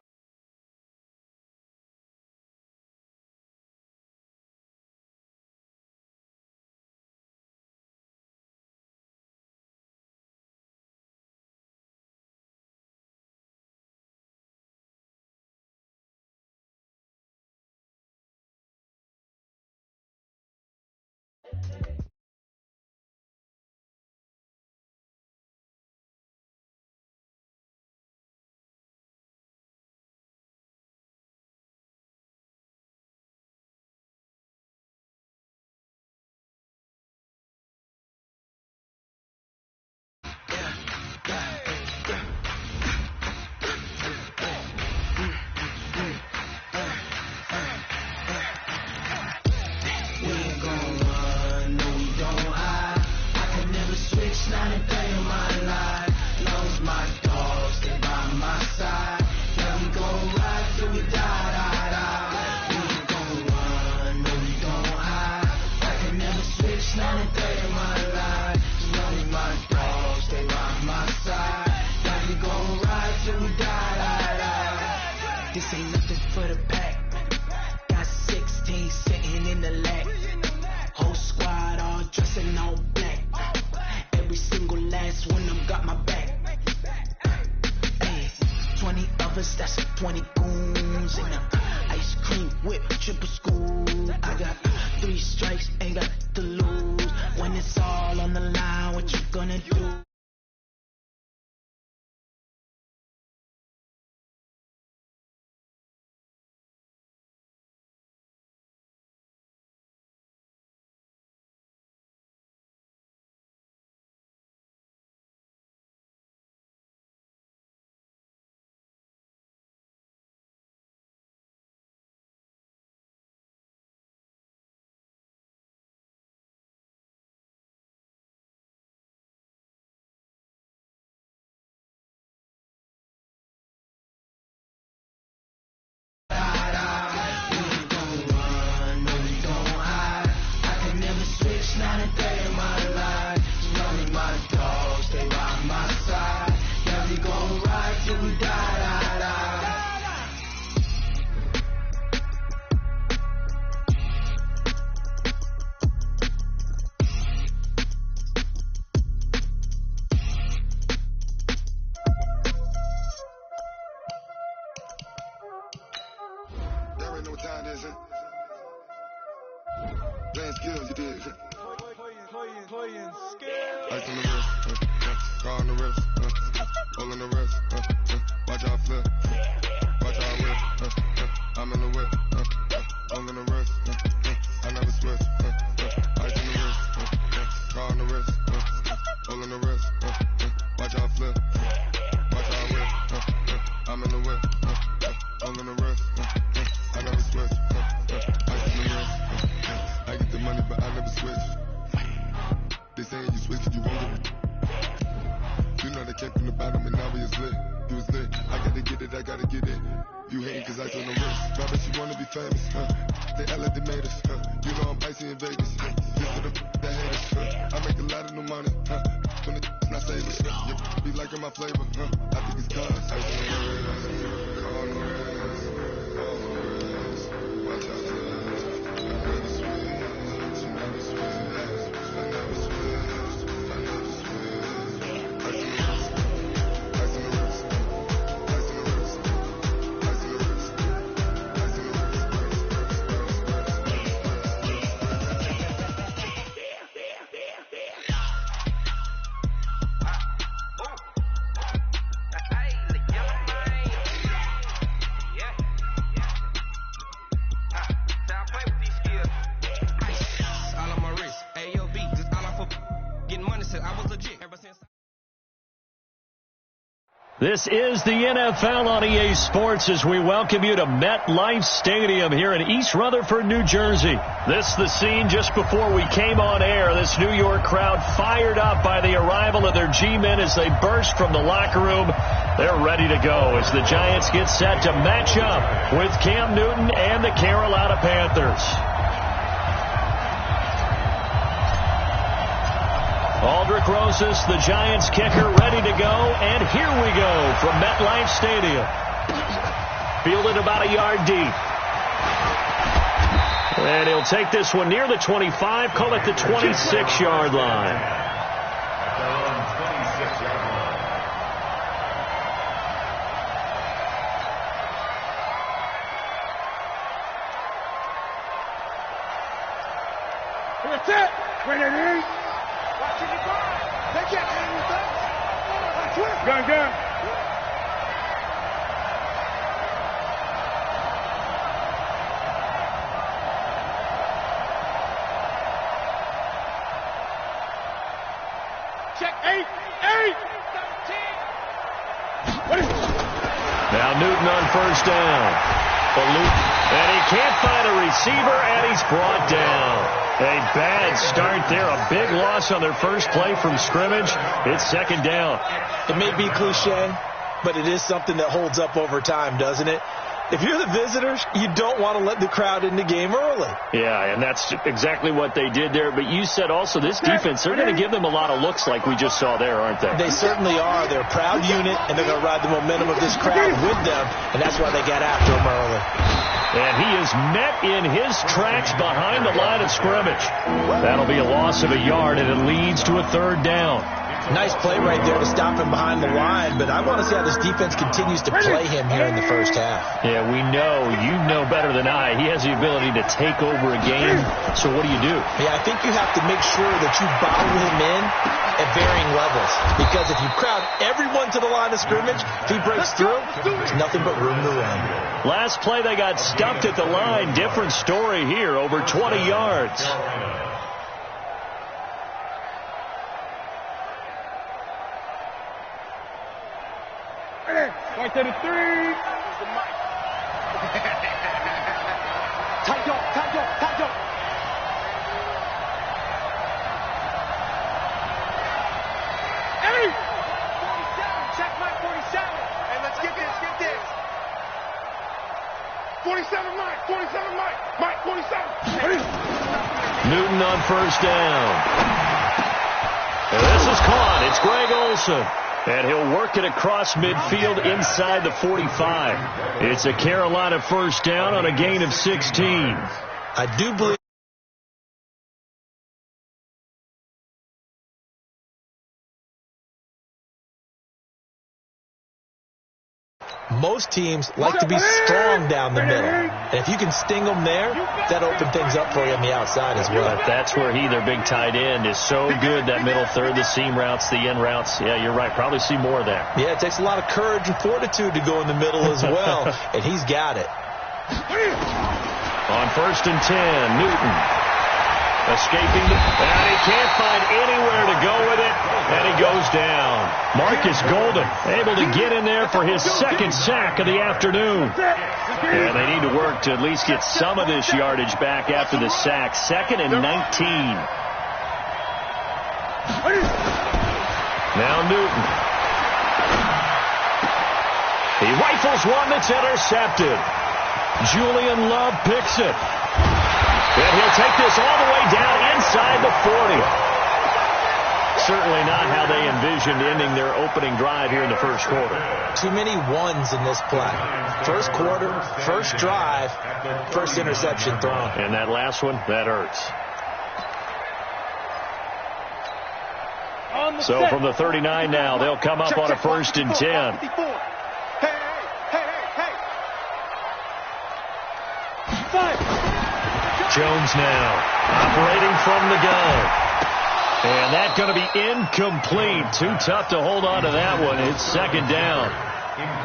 this ain't nothing for the pack. Got 16 sitting in the lap. Whole squad all dressing all black. Every single last one of them got my back. Hey, 20 of us, that's 20 goons in a ice cream whip, triple school. I got 3 strikes, ain't got to lose. When it's all on the line, what you gonna do? Not a day in my life, running my dog. gon' stay by my side. Yeah, we gon' ride till we die, die, die. Playing skills, you did. Playing skills. Ice on the wrist, car on the wrist, hole in the wrist, watch out flip, watch out whip, I'm in the whip, hole in the wrist, I never switch, ice on the wrist, car on the wrist, hole in the wrist, watch out flip, watch out whip, I'm in the whip, hole in the wrist, I never switch, ice on the wrist. I get the money, but I never switch. They saying you switch, you won't get it. You know they came from the bottom and now we is lit. You was lit. I gotta get it, I gotta get it. You hating cause I told the wrist. Now but you wanna be famous, They Ella they made us, You know I'm icy in Vegas, Just for the that haters, I make a lot of new money, When the not savers, You be liking my flavor, I think it's cause I see the wrist, on the wrist, on the wrist. Watch out, This is the NFL on EA Sports as we welcome you to MetLife Stadium here in East Rutherford, New Jersey. This is the scene just before we came on air. This New York crowd fired up by the arrival of their G-men as they burst from the locker room. They're ready to go as the Giants get set to match up with Cam Newton and the Carolina Panthers. Aldrich Rosas, the Giants kicker, ready to go. And here we go from MetLife Stadium. Fielded about a yard deep. And he'll take this one near the 25, call it the 26-yard line. That's it. Wait a minute. Gun. Check 8. 17. Now Newton on first down. And he can't find a receiver, and he's brought down. A bad start there. A big loss on their first play from scrimmage. It's second down. It may be cliche, but it is something that holds up over time, doesn't it? If you're the visitors, you don't want to let the crowd in the game early. Yeah, and that's exactly what they did there. But you said also this defense, they're going to give them a lot of looks like we just saw there, aren't they? They certainly are. They're a proud unit, and they're going to ride the momentum of this crowd with them, and that's why they got after him early. And he is met in his tracks behind the line of scrimmage. That'll be a loss of a yard, and it leads to a third down. Nice play right there to stop him behind the line, but I want to see how this defense continues to play him here in the first half. Yeah, we know. You know better than I. He has the ability to take over a game. So what do you do? Yeah, I think you have to make sure that you bottle him in at varying levels. Because if you crowd everyone to the line of scrimmage, if he breaks through, there's nothing but room to run. Last play, they got stuffed at the line. Different story here, over 20 yards. Right to the 3. Tight up. Hey! 47, check Mike 47. Hey, let's get this. 47 Mike 47. Newton on first down. This is caught. It's Greg Olsen. And he'll work it across midfield inside the 45. It's a Carolina first down on a gain of 16. I do believe most teams like to be strong down the middle. And if you can sting them there, that opens things up for you on the outside as well. That's where their big tight end, is so good, that middle third, the seam routes, the in routes. Yeah, you're right. Probably see more of that. Yeah, it takes a lot of courage and fortitude to go in the middle as well, and he's got it. On 1st and 10, Newton. Escaping, and he can't find anywhere to go with it, and he goes down. Marcus Golden able to get in there for his second sack of the afternoon. And they need to work to at least get some of this yardage back after the sack. 2nd and 19. Now Newton. He rifles one that's intercepted. Julian Love picks it. And he'll take this all the way down inside the 40. Certainly not how they envisioned ending their opening drive here in the first quarter. Too many ones in this play. First quarter, first drive, first interception thrown. And that last one, that hurts. So from the 39 now, they'll come up on a 1st and 10. Jones now operating from the gun. And that's going to be incomplete. Too tough to hold on to that one. It's 2nd down.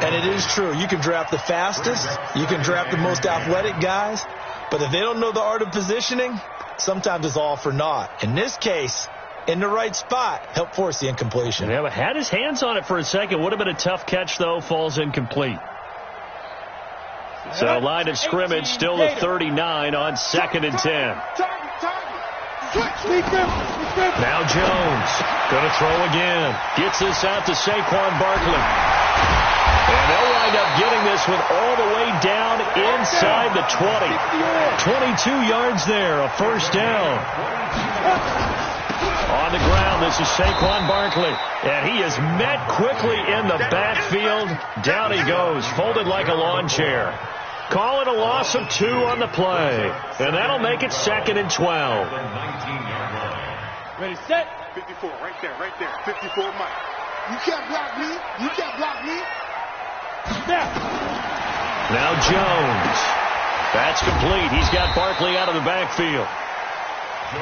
And it is true. You can draft the fastest. You can draft the most athletic guys. But if they don't know the art of positioning, sometimes it's all for naught. In this case, in the right spot, help force the incompletion. Yeah, but had his hands on it for a second. Would have been a tough catch, though. Falls incomplete. So line of scrimmage still the 39 on 2nd and 10. Now Jones going to throw again. Gets this out to Saquon Barkley. And they'll wind up getting this one all the way down inside the 20. 22 yards there, a first down. On the ground, this is Saquon Barkley. And he is met quickly in the backfield. Down he goes, folded like a lawn chair. Call it a loss of 2 on the play. And that'll make it 2nd and 12. Ready, set. 54, right there, 54, Mike. You can't block me. Now Jones. That's complete. He's got Barkley out of the backfield.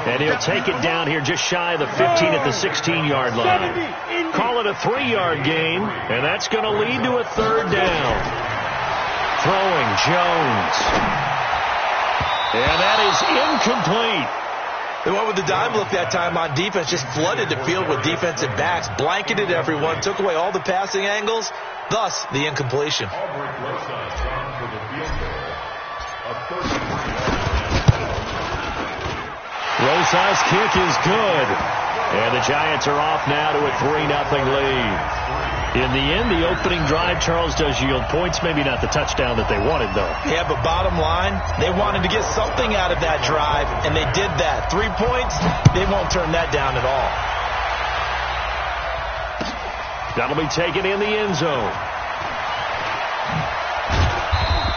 And he'll take it down here just shy of the 15 at the 16-yard line. Call it a 3-yard gain, and that's going to lead to a 3rd down. Throwing Jones. And that is incomplete. They went with the dime look that time on defense, just flooded the field with defensive backs, blanketed everyone, took away all the passing angles, thus the incompletion. Rosa's kick is good. And the Giants are off now to a 3-0 lead. In the end, the opening drive, Charles, does yield points. Maybe not the touchdown that they wanted, though. Yeah, but bottom line, they wanted to get something out of that drive, and they did that. 3 points, they won't turn that down at all. That'll be taken in the end zone.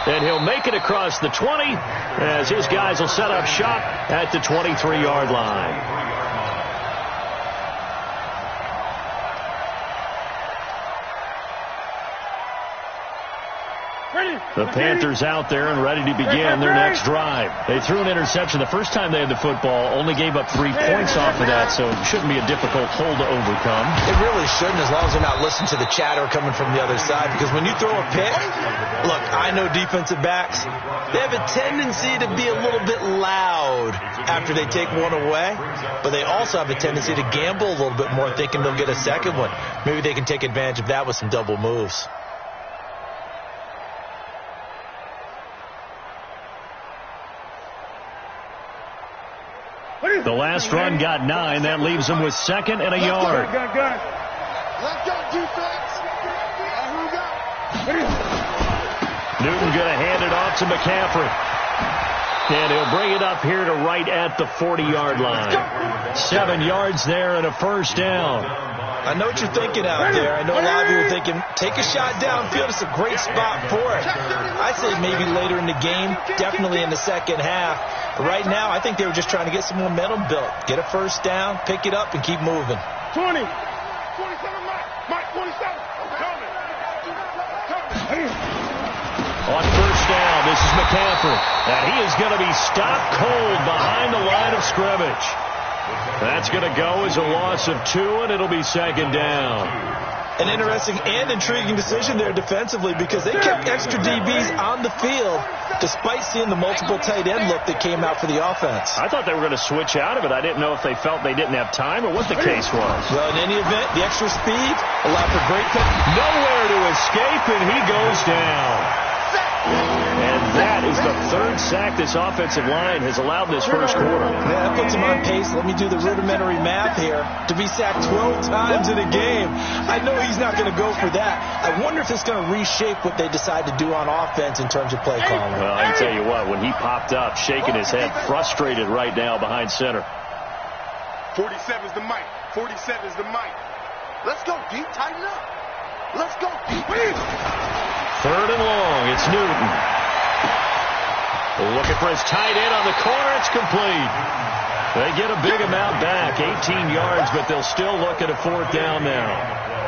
And he'll make it across the 20 as his guys will set up shop at the 23-yard line. The Panthers out there and ready to begin their next drive. They threw an interception the first time they had the football, only gave up 3 points off of that, so it shouldn't be a difficult hole to overcome. It really shouldn't, as long as they're not listening to the chatter coming from the other side, because when you throw a pick, look, I know defensive backs, they have a tendency to be a little bit loud after they take one away, but they also have a tendency to gamble a little bit more, thinking they'll get a second one. Maybe they can take advantage of that with some double moves. The last run got 9. That leaves them with 2nd and a yard. Let's go, defense. Newton going to hand it off to McCaffrey. And he'll bring it up here to right at the 40-yard line. 7 yards there and a first down. I know what you're thinking out there. I know a lot of you are thinking, take a shot downfield. It's a great spot for it. I say maybe later in the game, definitely in the second half. But right now, I think they were just trying to get some momentum built. Get a first down, pick it up, and keep moving. 20. 27, Mike, 27. Coming. On first down, this is McCaffrey. And he is going to be stopped cold behind the line of scrimmage. That's going to go as a loss of 2, and it'll be second down. An interesting and intriguing decision there defensively because they kept extra DBs on the field despite seeing the multiple tight end look that came out for the offense. I thought they were going to switch out of it. I didn't know if they felt they didn't have time or what the case was. Well, in any event, the extra speed allowed for great pick. Nowhere to escape, and he goes down. And that is the 3rd sack this offensive line has allowed this first quarter. Yeah, that puts him on pace. Let me do the rudimentary math here. To be sacked 12 times in a game. I know he's not going to go for that. I wonder if it's going to reshape what they decide to do on offense in terms of play calling. Well, I can tell you what, when he popped up, shaking his head, frustrated right now behind center. 47 is the mic. 47 is the mic. Let's go, D. Tighten up. Let's go, D. 3rd and long. It's Newton. Looking for his tight end on the corner. It's complete. They get a big amount back, 18 yards, but they'll still look at a 4th down now.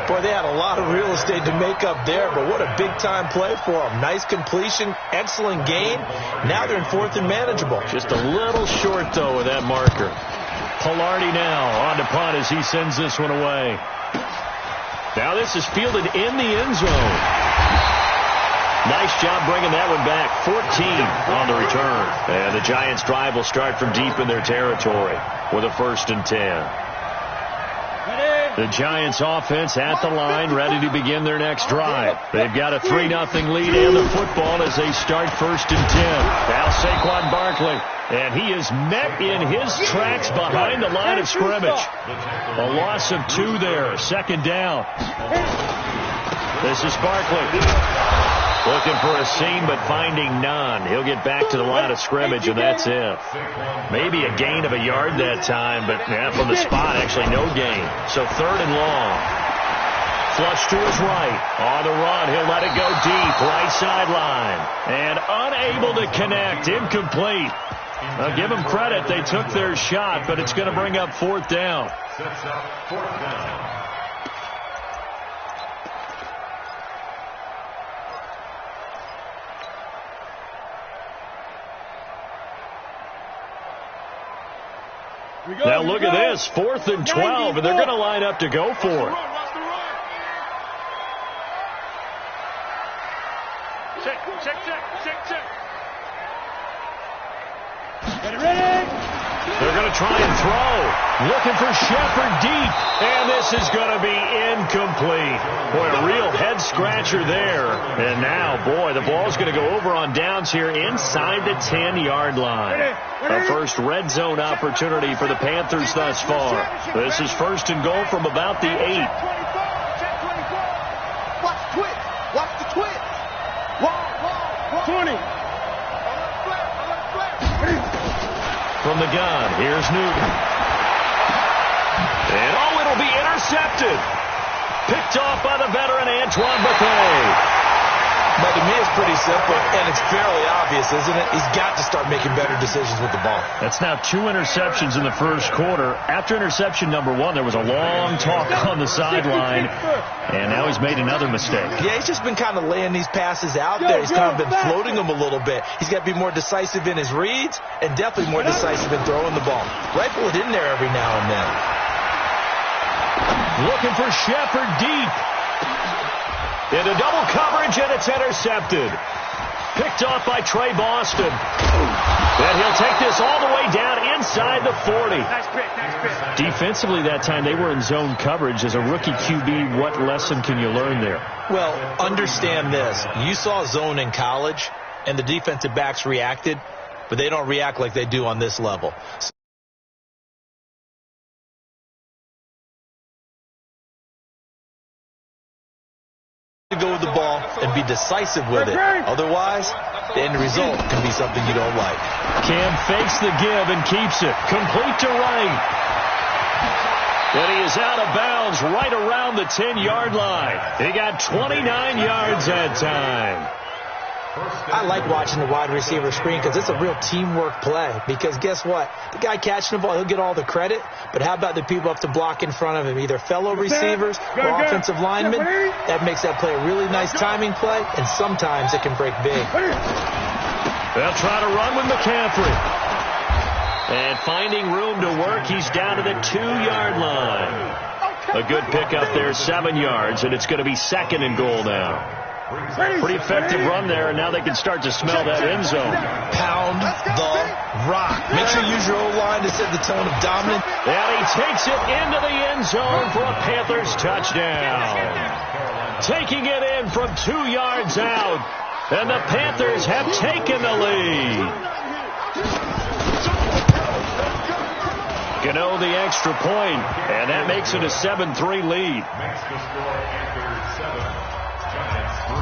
Boy, they had a lot of real estate to make up there, but what a big-time play for them. Nice completion, excellent gain. Now they're in 4th and manageable. Just a little short, though, with that marker. Pilardi now on to punt as he sends this one away. Now this is fielded in the end zone. Nice job bringing that one back. 14 on the return. And the Giants' drive will start from deep in their territory with a 1st and 10. The Giants' offense at the line, ready to begin their next drive. They've got a 3-0 lead and the football as they start 1st and 10. Now Saquon Barkley. And he is met in his tracks behind the line of scrimmage. A loss of 2 there. 2nd down. This is Barkley. Looking for a seam, but finding none. He'll get back to the line of scrimmage, and that's it. Maybe a gain of a yard that time, but from the spot, actually no gain. So 3rd and long. Flush to his right. On the run, he'll let it go deep. Right sideline. And unable to connect. Incomplete. I'll give them credit. They took their shot, but it's going to bring up 4th down. Sets up 4th down. Now look at this, 4th and 12, and they're going to line up to go for it. Check. Get ready. They're going to try and throw. Looking for Shepard deep, and this is going to be incomplete. Boy, a real head-scratcher there. And now, boy, the ball's going to go over on downs here inside the 10-yard line. A first red zone opportunity for the Panthers thus far. This is 1st and goal from about the 8. Watch the twitch. Watch the twitch. 20. From the gun, here's Newton. And, it'll be intercepted. Picked off by the veteran Antoine Bethea. But to me, it's pretty simple, and it's fairly obvious, isn't it? He's got to start making better decisions with the ball. That's now 2 interceptions in the first quarter. After interception number 1, there was a long talk on the sideline, and now he's made another mistake. Yeah, he's just been kind of laying these passes out there. He's kind of been floating them a little bit. He's got to be more decisive in his reads and definitely more decisive in throwing the ball. Rifle it in there every now and then. Looking for Shepard deep. Into double coverage, and it's intercepted. Picked off by Trey Boston. And he'll take this all the way down inside the 40. Nice pick. Defensively that time, they were in zone coverage. As a rookie QB, what lesson can you learn there? Well, understand this. You saw zone in college, and the defensive backs reacted, but they don't react like they do on this level. to go with the ball and be decisive with it. Otherwise, the end result can be something you don't like. Cam fakes the give and keeps it. Complete to right. And he is out of bounds right around the 10-yard line. He got 29 yards that time. I like watching the wide receiver screen because it's a real teamwork play. Because guess what? The guy catching the ball, he'll get all the credit. But how about the people up to block in front of him, either fellow receivers or offensive linemen? That makes that play a really nice timing play, and sometimes it can break big. They'll try to run with McCaffrey. And finding room to work, he's down to the 2-yard line. A good pickup there, 7 yards, and it's going to be second and goal now. Pretty effective run there, and now they can start to smell that end zone. Pound the rock. Make sure you use your O-line to set the tone of dominance. And he takes it into the end zone for a Panthers touchdown. Taking it in from 2 yards out, and the Panthers have taken the lead. Gano the extra point, and that makes it a 7-3 lead. Makes the score Panthers 7, Giants 3.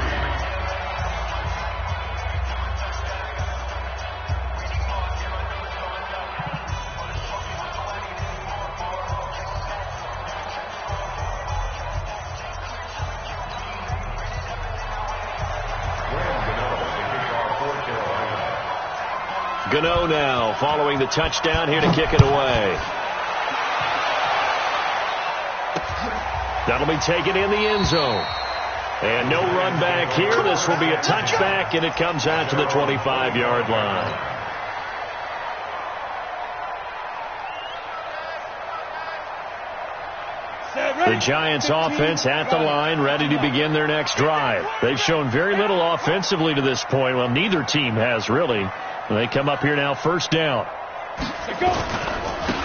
Gano now following the touchdown here to kick it away. That'll be taken in the end zone. And no run back here. This will be a touchback, and it comes out to the 25-yard line. The Giants offense at the line, ready to begin their next drive. They've shown very little offensively to this point. Well, neither team has really. They come up here now, first down.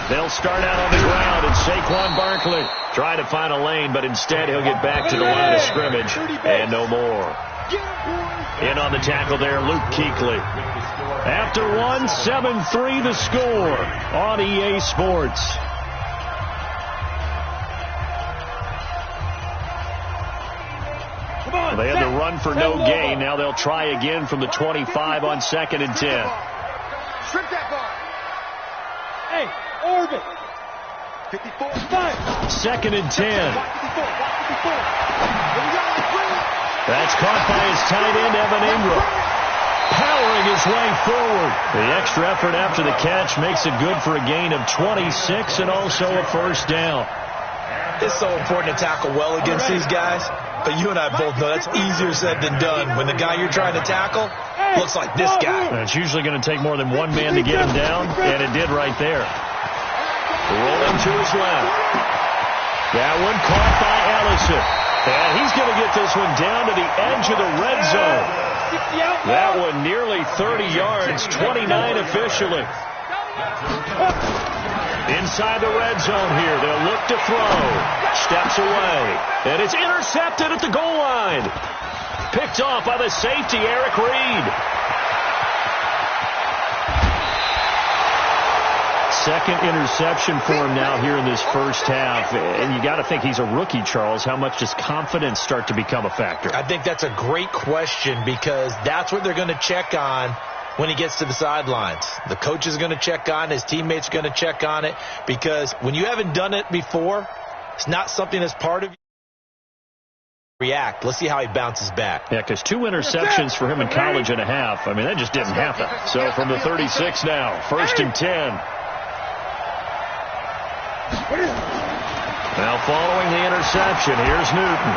They'll start out on the ground, and Saquon Barkley try to find a lane, but instead he'll get back to the line of scrimmage and no more. In on the tackle there, Luke Kuechly. After one, 7-3 the score on EA Sports. They had the run for no gain. Now they'll try again from the 25 on 2nd and 10. Strip that ball. Hey, orbit. 54. 2nd and 10. That's caught by his tight end, Evan Ingram. Powering his way forward. The extra effort after the catch makes it good for a gain of 26 and also a first down. It's so important to tackle well against these guys. But you and I both know that's easier said than done when the guy you're trying to tackle looks like this guy. And it's usually going to take more than one man to get him down, and it did right there. Rolling to his left. That one caught by Ellison. And he's going to get this one down to the edge of the red zone. That one nearly 30 yards, 29 officially. Inside the red zone here. They'll look to throw. Steps away. And it's intercepted at the goal line. Picked off by the safety, Eric Reed. Second interception for him now here in this first half. And you got to think he's a rookie, Charles. How much does confidence start to become a factor? I think that's a great question because that's what they're going to check on when he gets to the sidelines. The coach is going to check on, his teammates are going to check on it, because when you haven't done it before, it's not something that's part of you. React. Let's see how he bounces back. Yeah, because 2 interceptions for him in college and a half. I mean, that just didn't happen. So from the 36 now, 1st and 10. Now following the interception, here's Newton.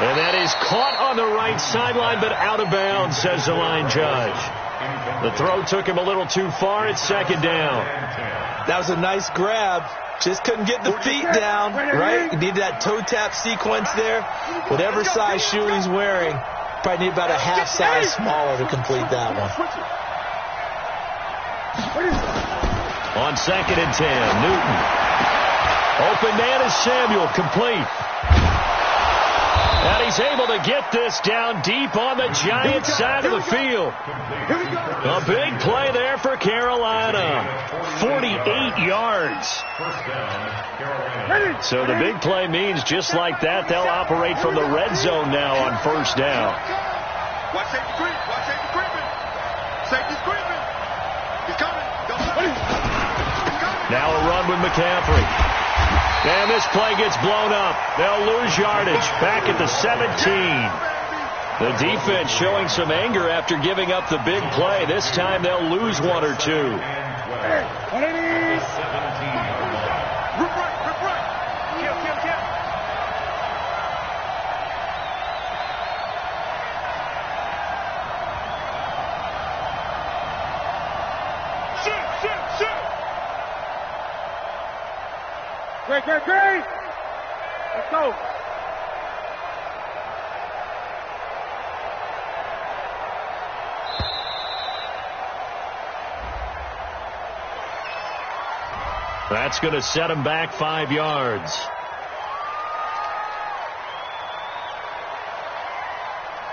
And that is caught on the right sideline, but out of bounds, says the line judge. The throw took him a little too far. It's 2nd down. That was a nice grab. Just couldn't get the feet down, right? You need that toe tap sequence there. Whatever size shoe he's wearing, probably need about a half size smaller to complete that one. On 2nd and 10, Newton. Open man is Samuel, complete. And he's able to get this down deep on the Giants side of the field. A big play there for Carolina. 48 yards. So the big play means just like that, they'll operate from the red zone now on first down. Watch safety creep. Watch safety creeping. Safety's creeping. He's coming. Now a run with McCaffrey. And this play gets blown up. They'll lose yardage back at the 17. The defense showing some anger after giving up the big play. This time they'll lose one or two. Great. Let's go. That's going to set him back 5 yards.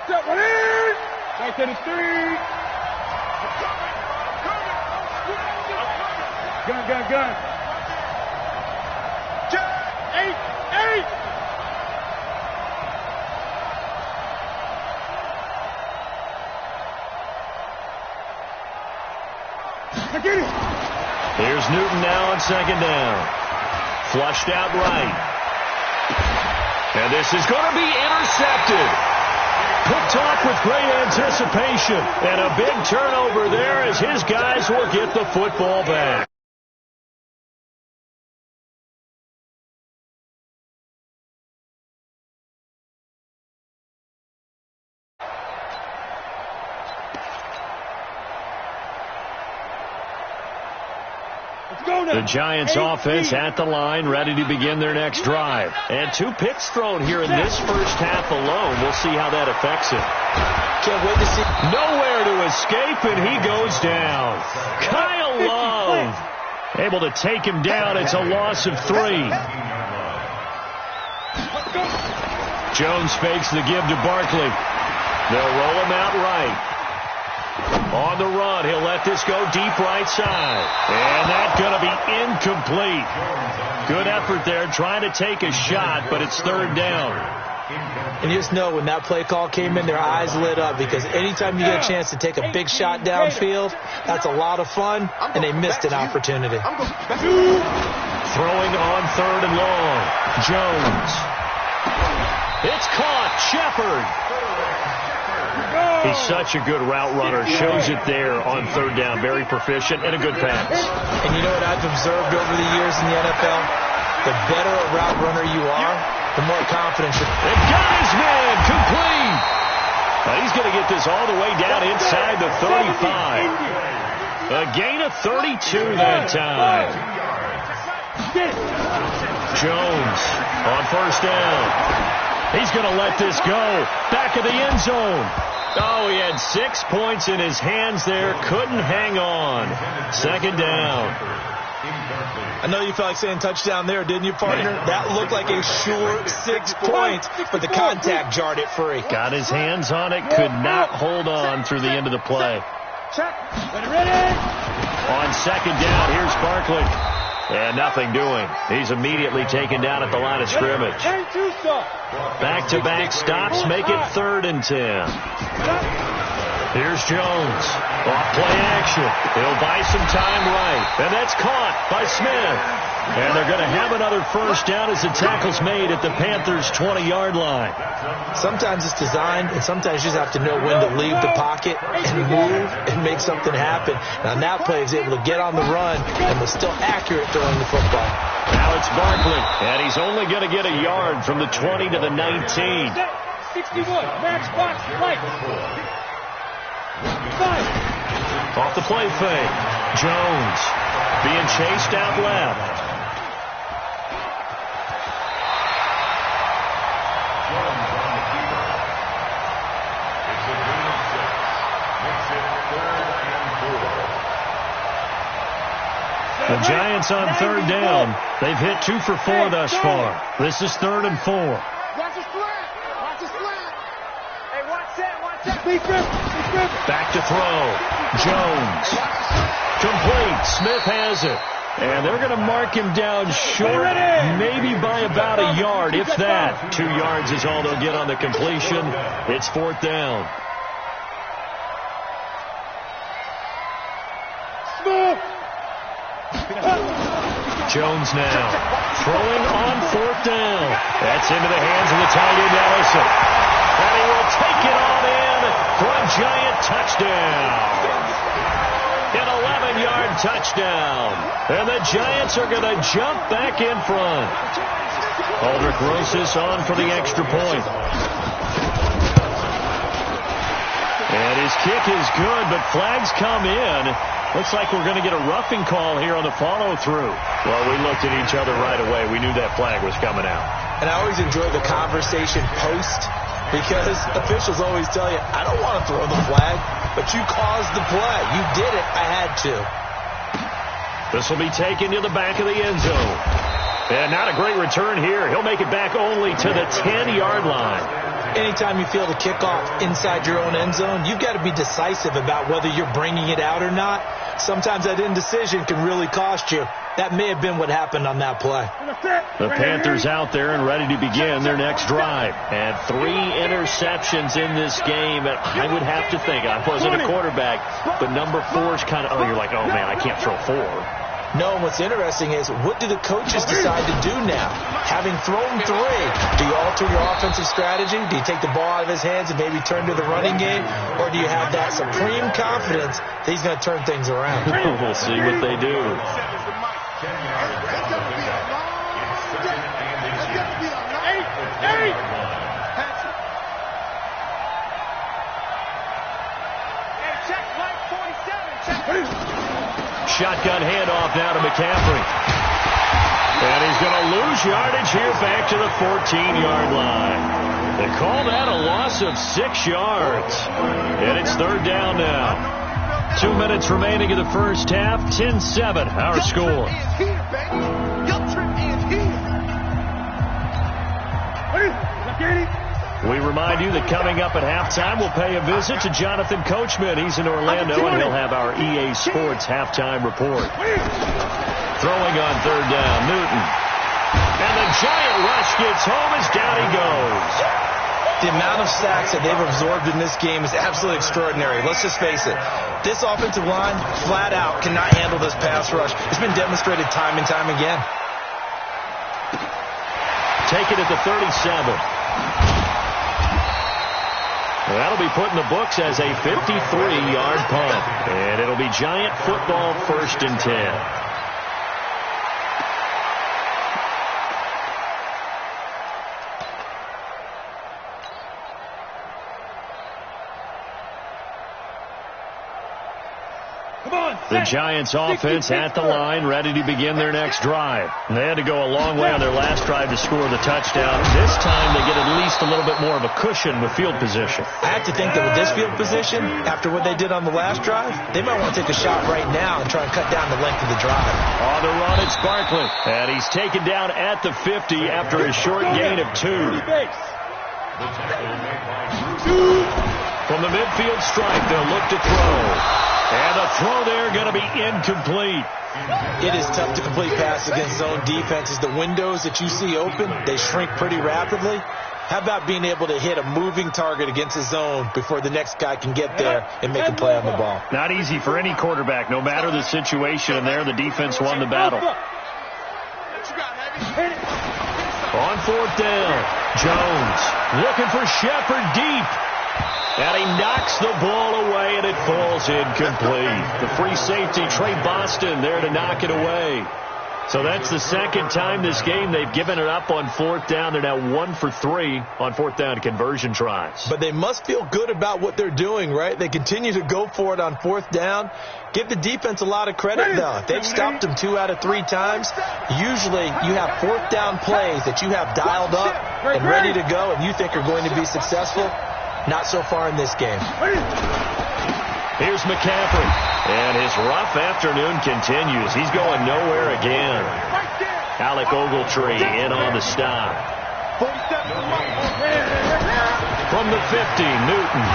Set one in. Back to the street. Gun. 8. I get it. Here's Newton now on second down. Flushed out right. And this is going to be intercepted. Picked off with great anticipation. And a big turnover there as his guys will get the football back. The Giants offense at the line, ready to begin their next drive. And 2 picks thrown here in this first half alone. We'll see how that affects it. Can't wait to see. Nowhere to escape, and he goes down. Kyle Love able to take him down. It's a loss of 3. Jones fakes the give to Barkley. They'll roll him out right. On the run, he'll let this go deep right side. And that's going to be incomplete. Good effort there, trying to take a shot, but it's third down. And you just know when that play call came in, their eyes lit up, because anytime you get a chance to take a big shot downfield, that's a lot of fun, and they missed an opportunity. Throwing on third and long. Jones. It's caught. Shepard. He's such a good route runner. Shows it there on third down. Very proficient and a good pass. And you know what I've observed over the years in the NFL? The better a route runner you are, the more confidence. They've got his man complete. Now he's going to get this all the way down inside the 35. A gain of 32 that time. Jones on first down. He's going to let this go. Back of the end zone. Oh, he had 6 points in his hands there. Couldn't hang on. Second down. I know you felt like saying touchdown there, didn't you, partner? That looked like a sure 6 points, but the contact jarred it free. Got his hands on it. Could not hold on through the end of the play. Ready. On second down, here's Barkley. And nothing doing. He's immediately taken down at the line of scrimmage. Back-to-back stops make it 3rd and 10. Here's Jones. Off play action. He'll buy some time right. And that's caught by Smith. And they're going to have another first down as the tackle's made at the Panthers' 20-yard line. Sometimes it's designed, and sometimes you just have to know when to leave the pocket and move and make something happen. And on that play, he's able to get on the run and was still accurate throwing the football. Now it's Barkley, and he's only going to get a yard from the 20 to the 19. 61, max box, right. 5. Off the play fake. Jones being chased out left. The Giants on third down. They've hit 2 for 4 thus far. This is 3rd and 4. Watch his flat. Watch his Back to throw. Jones. Complete. Smith has it. And they're going to mark him down short, maybe by about a yard, if that. 2 yards is all they'll get on the completion. It's 4th down. Jones now throwing on 4th down. That's into the hands of the tight end, Ellison. And he will take it on in for a giant touchdown. An 11-yard touchdown. And the Giants are going to jump back in front. Aldrich Rosas on for the extra point. And his kick is good, but flags come in. Looks like we're going to get a roughing call here on the follow-through. Well, we looked at each other right away. We knew that flag was coming out. And I always enjoy the conversation post, because officials always tell you, I don't want to throw the flag, but you caused the play. You did it. I had to. This will be taken to the back of the end zone. And not a great return here. He'll make it back only to the 10-yard line. Anytime you feel the kickoff inside your own end zone, you've got to be decisive about whether you're bringing it out or not. Sometimes that indecision can really cost you. That may have been what happened on that play. The Panthers out there and ready to begin their next drive. And 3 interceptions in this game. And I would have to think, I wasn't a quarterback, but number 4 is kind of, you're like, oh, man, I can't throw 4. No, and what's interesting is, what do the coaches decide to do now? Having thrown 3, do you alter your offensive strategy? Do you take the ball out of his hands and maybe turn to the running game? Or do you have that supreme confidence that he's going to turn things around? We'll see what they do. Shotgun handoff now to McCaffrey. And he's going to lose yardage here back to the 14-yard line. They call that a loss of 6 yards. And it's 3rd down now. 2 minutes remaining in the first half. 10-7, our score. We remind you that coming up at halftime, we'll pay a visit to Jonathan Coachman. He's in Orlando, and he'll have our EA Sports halftime report. Throwing on 3rd down, Newton. And the giant rush gets home as down he goes. The amount of sacks that they've absorbed in this game is absolutely extraordinary. Let's just face it. This offensive line, flat out, cannot handle this pass rush. It's been demonstrated time and time again. Take it at the 37. That'll be put in the books as a 53-yard punt. And it'll be Giant football, 1st and 10. The Giants offense at the line, ready to begin their next drive. They had to go a long way on their last drive to score the touchdown. This time they get at least a little bit more of a cushion with field position. I have to think that with this field position, after what they did on the last drive, they might want to take a shot right now and try and cut down the length of the drive. On the run, it's Barkley. And he's taken down at the 50 after a short gain of 2. From the midfield stripe, they'll look to throw. And the throw there going to be incomplete. It is tough to complete pass against zone defenses. The windows that you see open, they shrink pretty rapidly. How about being able to hit a moving target against a zone before the next guy can get there and make a play on the ball? Not easy for any quarterback, no matter the situation. And there, the defense won the battle. On 4th down, Jones looking for Shepard deep. And he knocks the ball away, and it falls incomplete. The free safety, Trey Boston, there to knock it away. So that's the 2nd time this game they've given it up on 4th down. They're now 1 for 3 on 4th down conversion tries. But they must feel good about what they're doing, right? They continue to go for it on 4th down. Give the defense a lot of credit, though. They've stopped them 2 out of 3 times. Usually you have 4th down plays that you have dialed up and ready to go and you think are going to be successful. Not so far in this game. Here's McCaffrey. And his rough afternoon continues. He's going nowhere again. Alec Ogletree in on the stop. From the 50, Newton.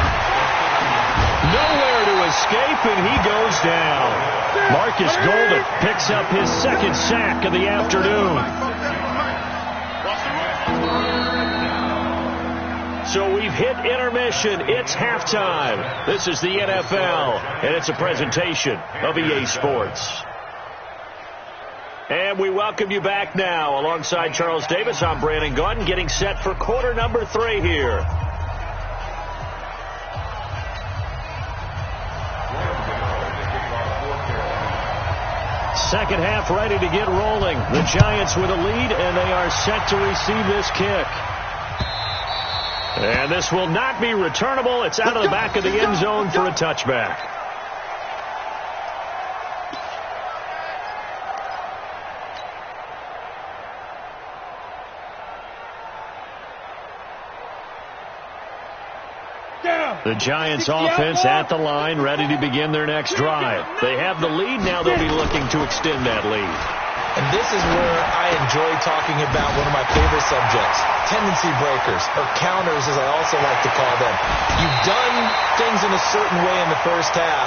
Nowhere to escape, and he goes down. Marcus Golden picks up his second sack of the afternoon. So we've hit intermission. It's halftime. This is the NFL, and it's a presentation of EA Sports. And we welcome you back now. Alongside Charles Davis, I'm Brandon Gaudin, getting set for quarter number 3 here. Second half ready to get rolling. The Giants with a lead, and they are set to receive this kick. And this will not be returnable. It's out of the back of the end zone for a touchback. The Giants offense at the line, ready to begin their next drive. They have the lead. Now they'll be looking to extend that lead. And this is where I enjoy talking about one of my favorite subjects, tendency breakers, or counters as I also like to call them. You've done things in a certain way in the first half,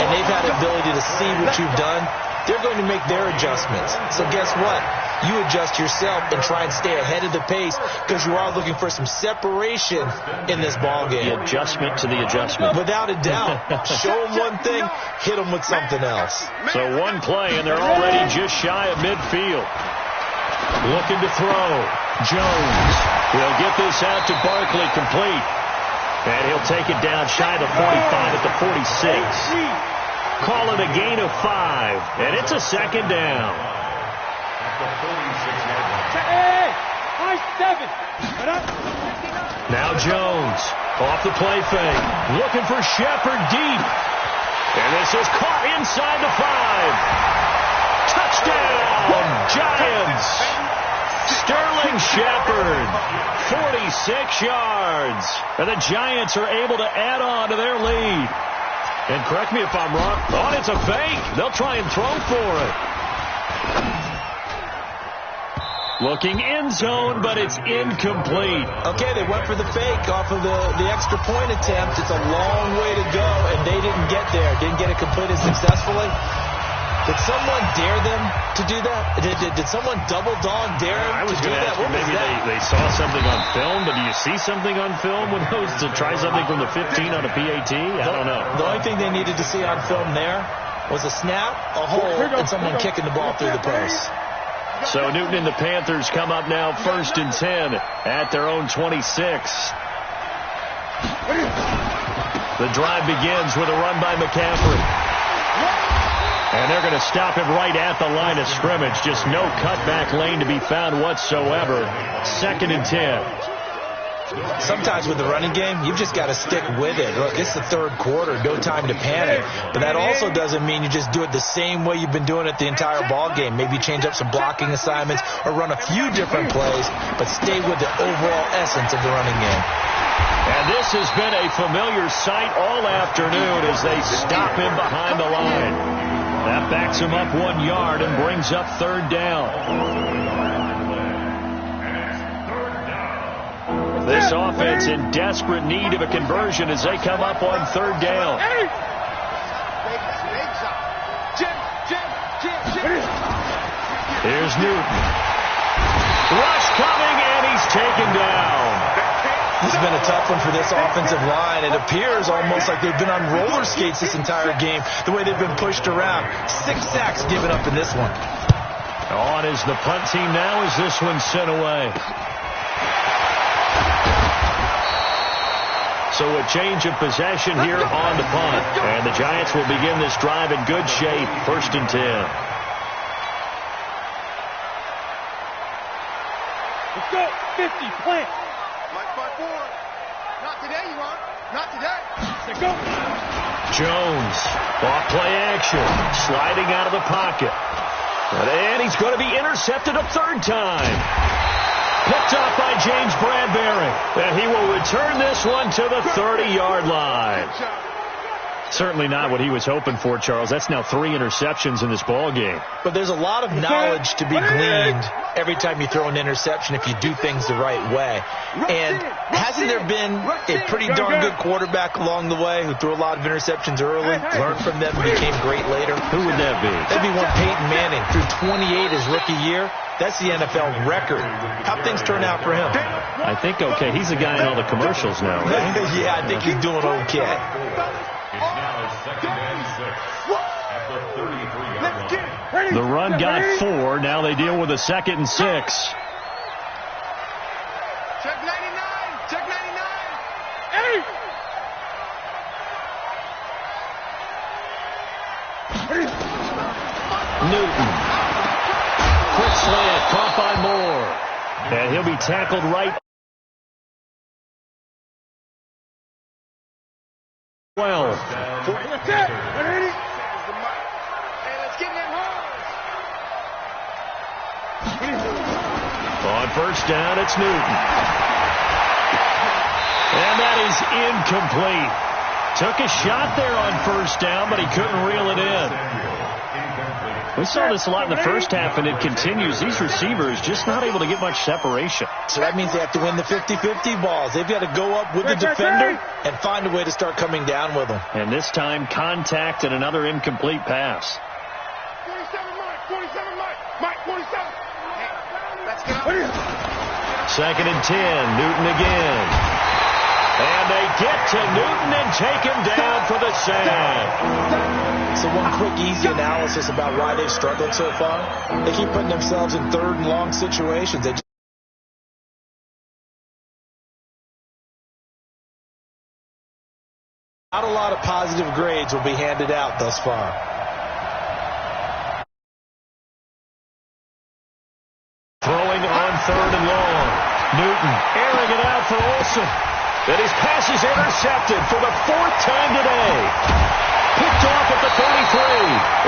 and they've had the ability to see what you've done. They're going to make their adjustments. So guess what? You adjust yourself and try and stay ahead of the pace because you are looking for some separation in this ball game. The adjustment to the adjustment. Without a doubt. Show them one thing, hit them with something else. So one play, and they're already just shy of midfield. Looking to throw. Jones will get this out to Barkley, complete. And he'll take it down shy of the 45 at the 46. Call it a gain of 5, and it's a second down. Now Jones off the play fake, looking for Shepard deep. And this is caught inside the 5. Touchdown, Giants. Sterling Shepard, 46 yards. And the Giants are able to add on to their lead. And correct me if I'm wrong. Oh, it's a fake. They'll try and throw for it. Looking end zone, but it's incomplete. Okay, they went for the fake off of the extra point attempt. It's a long way to go, and they didn't get there. Didn't get it completed successfully. Did someone dare them to do that? Did someone double dog dare them to do that? What was maybe that? They saw something on film, but do you see something on film with those to try something from the 15 on a PAT? I don't know. The only thing they needed to see on film there was a snap, a hole, and someone kicking the ball through the post. So Newton and the Panthers come up now 1st and 10 at their own 26. The drive begins with a run by McCaffrey. And they're going to stop him right at the line of scrimmage. Just no cutback lane to be found whatsoever. 2nd and 10. Sometimes with the running game, you've just got to stick with it. Look, it's the 3rd quarter. No time to panic. But that also doesn't mean you just do it the same way you've been doing it the entire ball game. Maybe change up some blocking assignments or run a few different plays, but stay with the overall essence of the running game. And this has been a familiar sight all afternoon as they stop him behind the line. That backs him up 1 yard and brings up 3rd down. This offense in desperate need of a conversion as they come up on 3rd down. Here's Newton. Rush coming, and he's taken down. This has been a tough one for this offensive line. It appears almost like they've been on roller skates this entire game, the way they've been pushed around. 6 sacks given up in this one. On is the punt team now as this one's sent away. So a change of possession here on the punt. And the Giants will begin this drive in good shape. 1st and 10. Let's go. 50, plant. Mike 5-4. Not today, you want? Not today. Let's go. Jones, off play action, sliding out of the pocket. And he's going to be intercepted a 3rd time. Picked up by James Bradbury. And he will return this one to the 30-yard line. Certainly not what he was hoping for, Charles. That's now 3 interceptions in this ball game. But there's a lot of knowledge to be gleaned every time you throw an interception if you do things the right way. And hasn't there been a pretty darn good quarterback along the way who threw a lot of interceptions early, learned from them, and became great later? Who would that be? That'd be one Peyton Manning. Threw 28 his rookie year. That's the NFL record. How'd things turn out for him? I think okay. He's the guy in all the commercials now, right? Yeah, I think he's doing okay. It's now 2nd and 6 at the 33-yard line. The run got 4. Now they deal with a 2nd and 6. Check 99. Check 99. Hey! Newton. Quick slant. Caught by Moore. And he'll be tackled right. Well. That's it. Hey, let's get that hard. On first down, it's Newton. And that is incomplete. Took a shot there on first down, but he couldn't reel it in. We saw this a lot in the first half, and it continues. These receivers just not able to get much separation. So that means they have to win the 50-50 balls. They've got to go up with the defender and find a way to start coming down with them. And this time, contact and another incomplete pass. 47, Mike. 47, Mike. Mike, 47. Hey, let's get up. 2nd and 10. Newton again. And they get to Newton and take him down for the sack. So one quick, easy analysis about why they've struggled so far. They keep putting themselves in 3rd and long situations. Not a lot of positive grades will be handed out thus far. Throwing on 3rd and long. Newton airing it out for Olsen. And his pass is intercepted for the 4th time today. Picked off at the 33.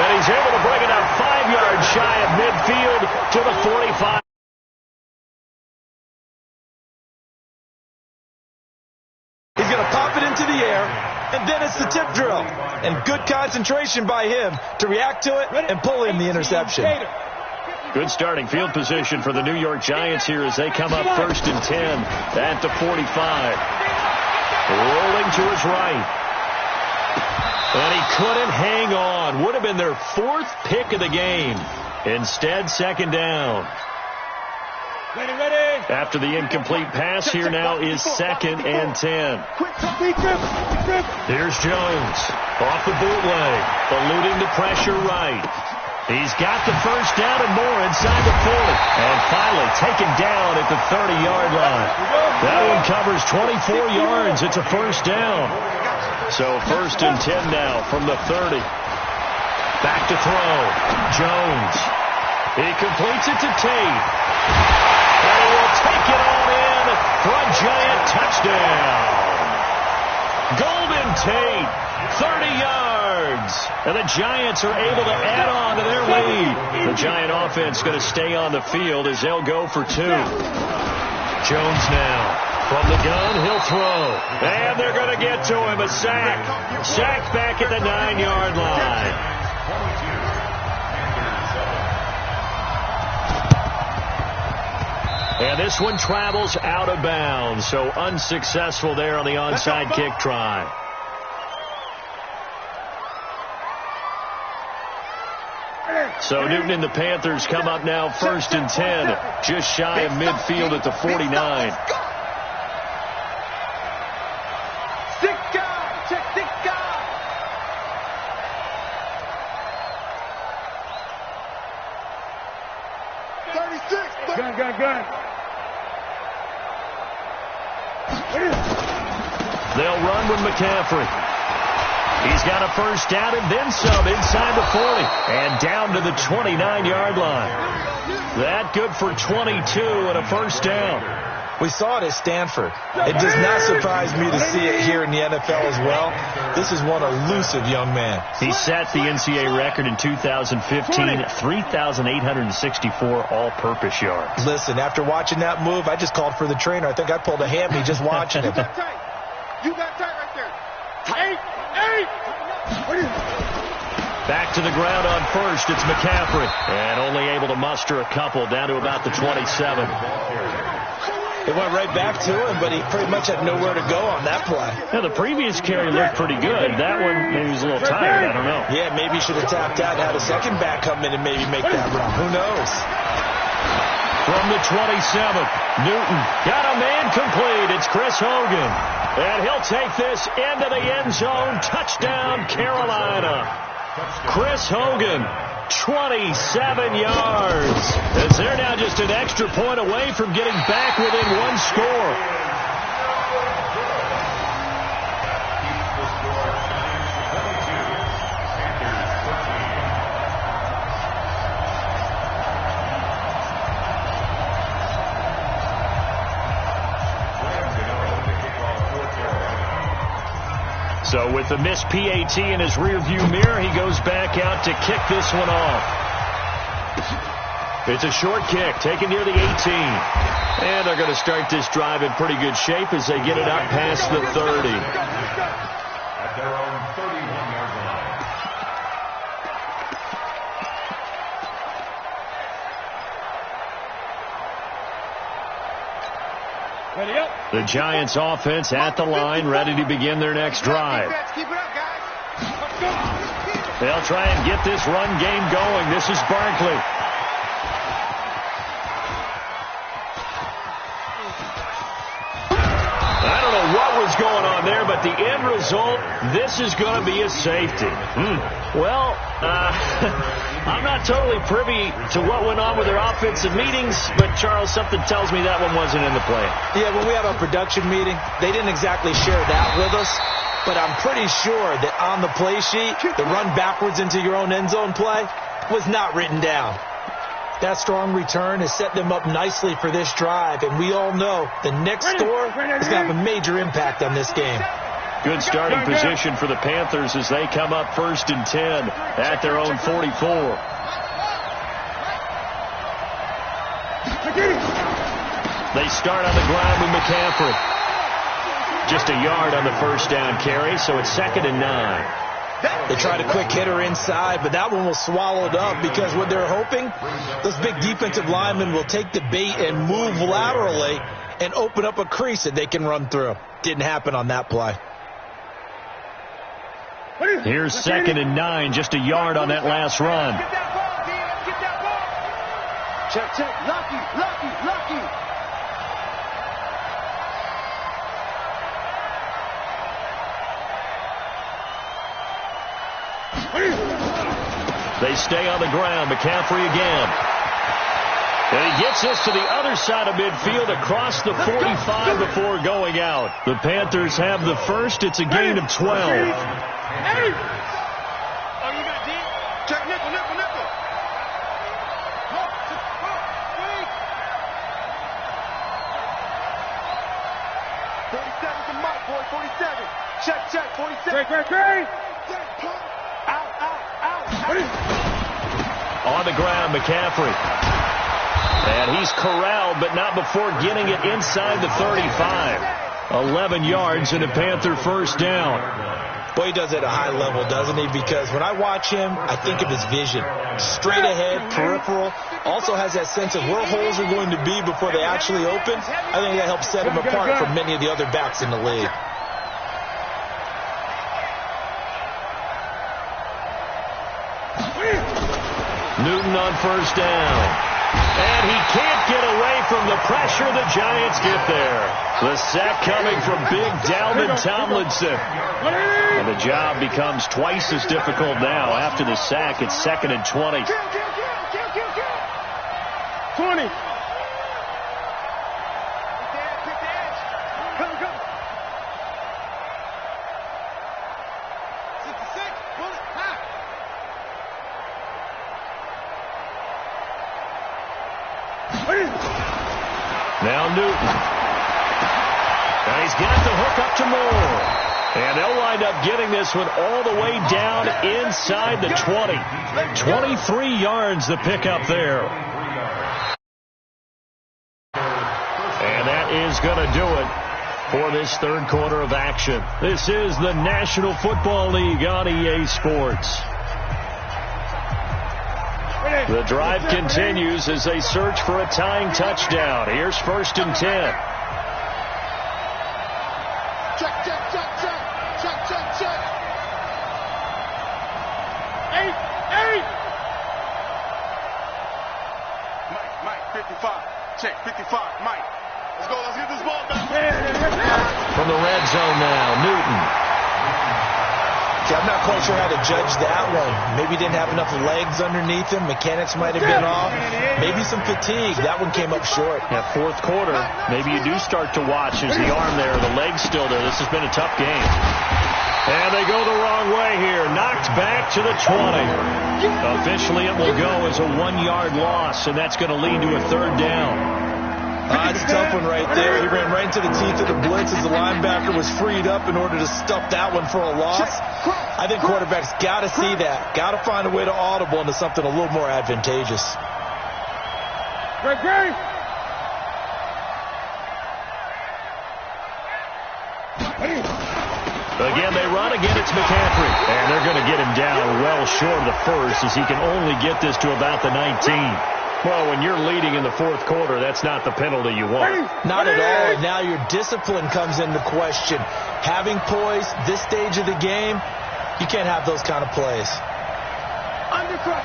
And he's able to bring it up 5 yards shy of midfield to the 45. He's going to pop it into the air, and then it's the tip drill. And good concentration by him to react to it and pull in the interception. Good starting field position for the New York Giants here as they come up 1st and 10 at the 45. Rolling to his right. And he couldn't hang on. Would have been their 4th pick of the game. Instead, 2nd down. Ready. After the incomplete pass, here now is 2nd and 10. Here's Jones. Off the bootleg. Eluding the pressure right. He's got the first down and more inside the 40. And finally taken down at the 30-yard line. That one covers 24 yards. It's a first down. So 1st and 10 now from the 30. Back to throw. Jones. He completes it to Tate. And he will take it on in for a Giant touchdown. Golden Tate, 30 yards. And the Giants are able to add on to their lead. The Giant offense going to stay on the field as they'll go for 2. Jones now. From the gun, he'll throw. And they're going to get to him. A sack. Sacked back at the 9-yard line. And this one travels out of bounds. So unsuccessful there on the onside kick try. So Newton and the Panthers come up now 1st and 10. Just shy of midfield at the 49. Gun. They'll run with McCaffrey. He's got a first down and then some inside the 40. And down to the 29-yard line. That good for 22 and a first down. We saw it at Stanford. It does not surprise me to see it here in the NFL as well. This is one elusive young man. He set the NCAA record in 2015, 3,864 all-purpose yards. Listen, after watching that move, I just called for the trainer. I think I pulled a hammy just watching it. You got tight right there. Tight. Back to the ground on first. It's McCaffrey. And only able to muster a couple down to about the 27. It went right back to him, but he pretty much had nowhere to go on that play. Yeah, the previous carry looked pretty good. That one, maybe he was a little tired. I don't know. Yeah, maybe he should have tapped out and had a second back come in and maybe make that run. Who knows? From the 27th, Newton got a man complete. It's Chris Hogan. And he'll take this into the end zone. Touchdown, Carolina. Chris Hogan, 27 yards. As they're now just an extra point away from getting back within one score. So with the missed PAT in his rearview mirror, he goes back out to kick this one off. It's a short kick taken near the 18. And they're going to start this drive in pretty good shape as they get it up past the 30. At their own 31-yard line. Ready up. The Giants offense at the line, ready to begin their next drive. Keep it up, guys. Let's go. They'll try and get this run game going. This is Barkley. I don't know what was going on there, but the end result, this is going to be a safety. Well, I'm not totally privy to what went on with their offensive meetings, but, Charles, something tells me that one wasn't in the play. Yeah, when we have a production meeting, they didn't exactly share that with us, but I'm pretty sure that on the play sheet, the run backwards into your own end zone play was not written down. That strong return has set them up nicely for this drive, and we all know the next score is going to have a major impact on this game. Good starting position for the Panthers as they come up 1st and 10 at their own 44. They start on the ground with McCaffrey. Just a yard on the first down carry, so it's 2nd and 9. They tried a quick hitter inside, but that one was swallowed up because what they're hoping, those big defensive linemen will take the bait and move laterally and open up a crease that they can run through. Didn't happen on that play. Here's 2nd and 9, just a yard on that last run. Get that ball, D. Let's get that ball. Check, check. Lucky. They stay on the ground. McCaffrey again. And he gets this to the other side of midfield across the 45 before going out. The Panthers have the first. It's a gain of 12. Hey! Oh, you got D? Check nickel. Wait. 47 to Mike, boy. 47. Check. 47. Great. Out. On the ground, McCaffrey. And he's corralled, but not before getting it inside the 35. 11 yards and a Panther first down. Boy, he does it at a high level, doesn't he? Because when I watch him, I think of his vision. Straight ahead, peripheral. Also has that sense of where holes are going to be before they actually open. I think that helps set him apart from many of the other backs in the league. Newton on first down. And he can't get away from the pressure. The Giants get there. The sack coming from big Dalvin Tomlinson. And the job becomes twice as difficult now. After the sack, it's 2nd and 20. 20. Now Newton. And he's got the hook up to Moore. And they'll wind up getting this one all the way down inside the 20. 23 yards the pickup there. And that is going to do it for this third quarter of action. This is the National Football League on EA Sports. The drive continues as they search for a tying touchdown. Here's 1st and 10. Check. 8. Mike, 55. Check, 55. Mike. Let's get this ball back. From the red zone now, Newton. See, I'm not quite sure how to judge that one. Maybe he didn't have enough legs underneath him. Mechanics might have been off. Maybe some fatigue. That one came up short. Yeah, fourth quarter, maybe you do start to watch as the arm there, the leg's still there. This has been a tough game. And they go the wrong way here. Knocked back to the 20. Officially, it will go as a 1-yard loss, and that's going to lead to a 3rd down. It's a tough one right there. He ran right into the teeth of the blitz as the linebacker was freed up in order to stuff that one for a loss. I think quarterbacks got to see that. Got to find a way to audible into something a little more advantageous. Great. Again, they run. Again, it's McCaffrey. And they're going to get him down well short of the first as he can only get this to about the 19. Well, when you're leading in the fourth quarter, that's not the penalty you want. Not at all. And now your discipline comes into question. Having poise, this stage of the game, you can't have those kind of plays. Undercut.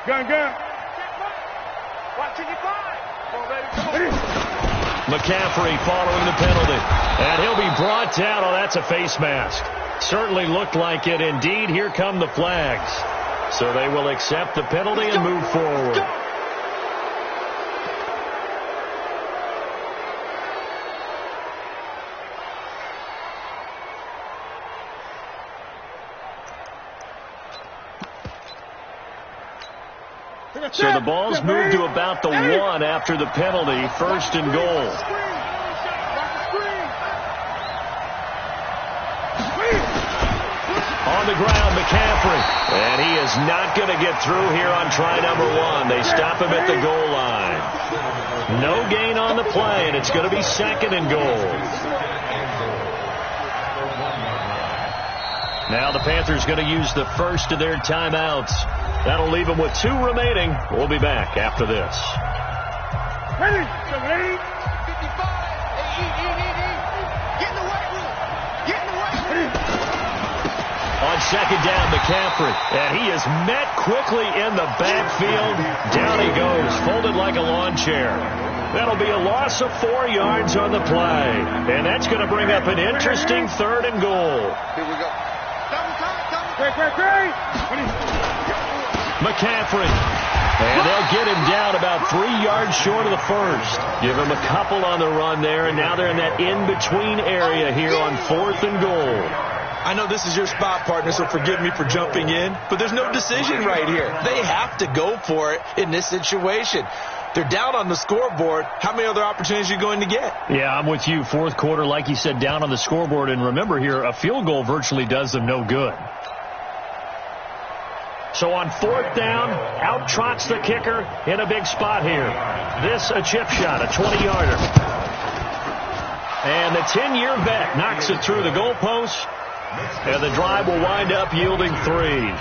Gun. Watch it, 5. Come on, baby. McCaffrey following the penalty. And he'll be brought down. Oh, that's a face mask. Certainly looked like it. Indeed, here come the flags. So they will accept the penalty and move forward. So the ball's moved to about the 1 after the penalty. 1st and goal. On the ground, McCaffrey. And he is not going to get through here on try number 1. They stop him at the goal line. No gain on the play, and it's going to be 2nd and goal. Now the Panthers going to use the first of their timeouts. That'll leave them with 2 remaining. We'll be back after this. Ready. 55. Get in the weight room. On 2nd down, McCaffrey. And he is met quickly in the backfield. Down he goes, folded like a lawn chair. That'll be a loss of 4 yards on the play. And that's going to bring up an interesting 3rd and goal. Here we go. McCaffrey. And they'll get him down about 3 yards short of the first. Give him a couple on the run there, and now they're in that in-between area here on 4th and goal. I know this is your spot, partner, so forgive me for jumping in, but there's no decision right here. They have to go for it in this situation. They're down on the scoreboard. How many other opportunities are you going to get? Yeah, I'm with you. Fourth quarter, like you said, down on the scoreboard. And remember here, a field goal virtually does them no good. So on 4th down, out trots the kicker in a big spot here. This a chip shot, a 20-yarder. And the 10-year vet knocks it through the goalpost. And the drive will wind up yielding 3.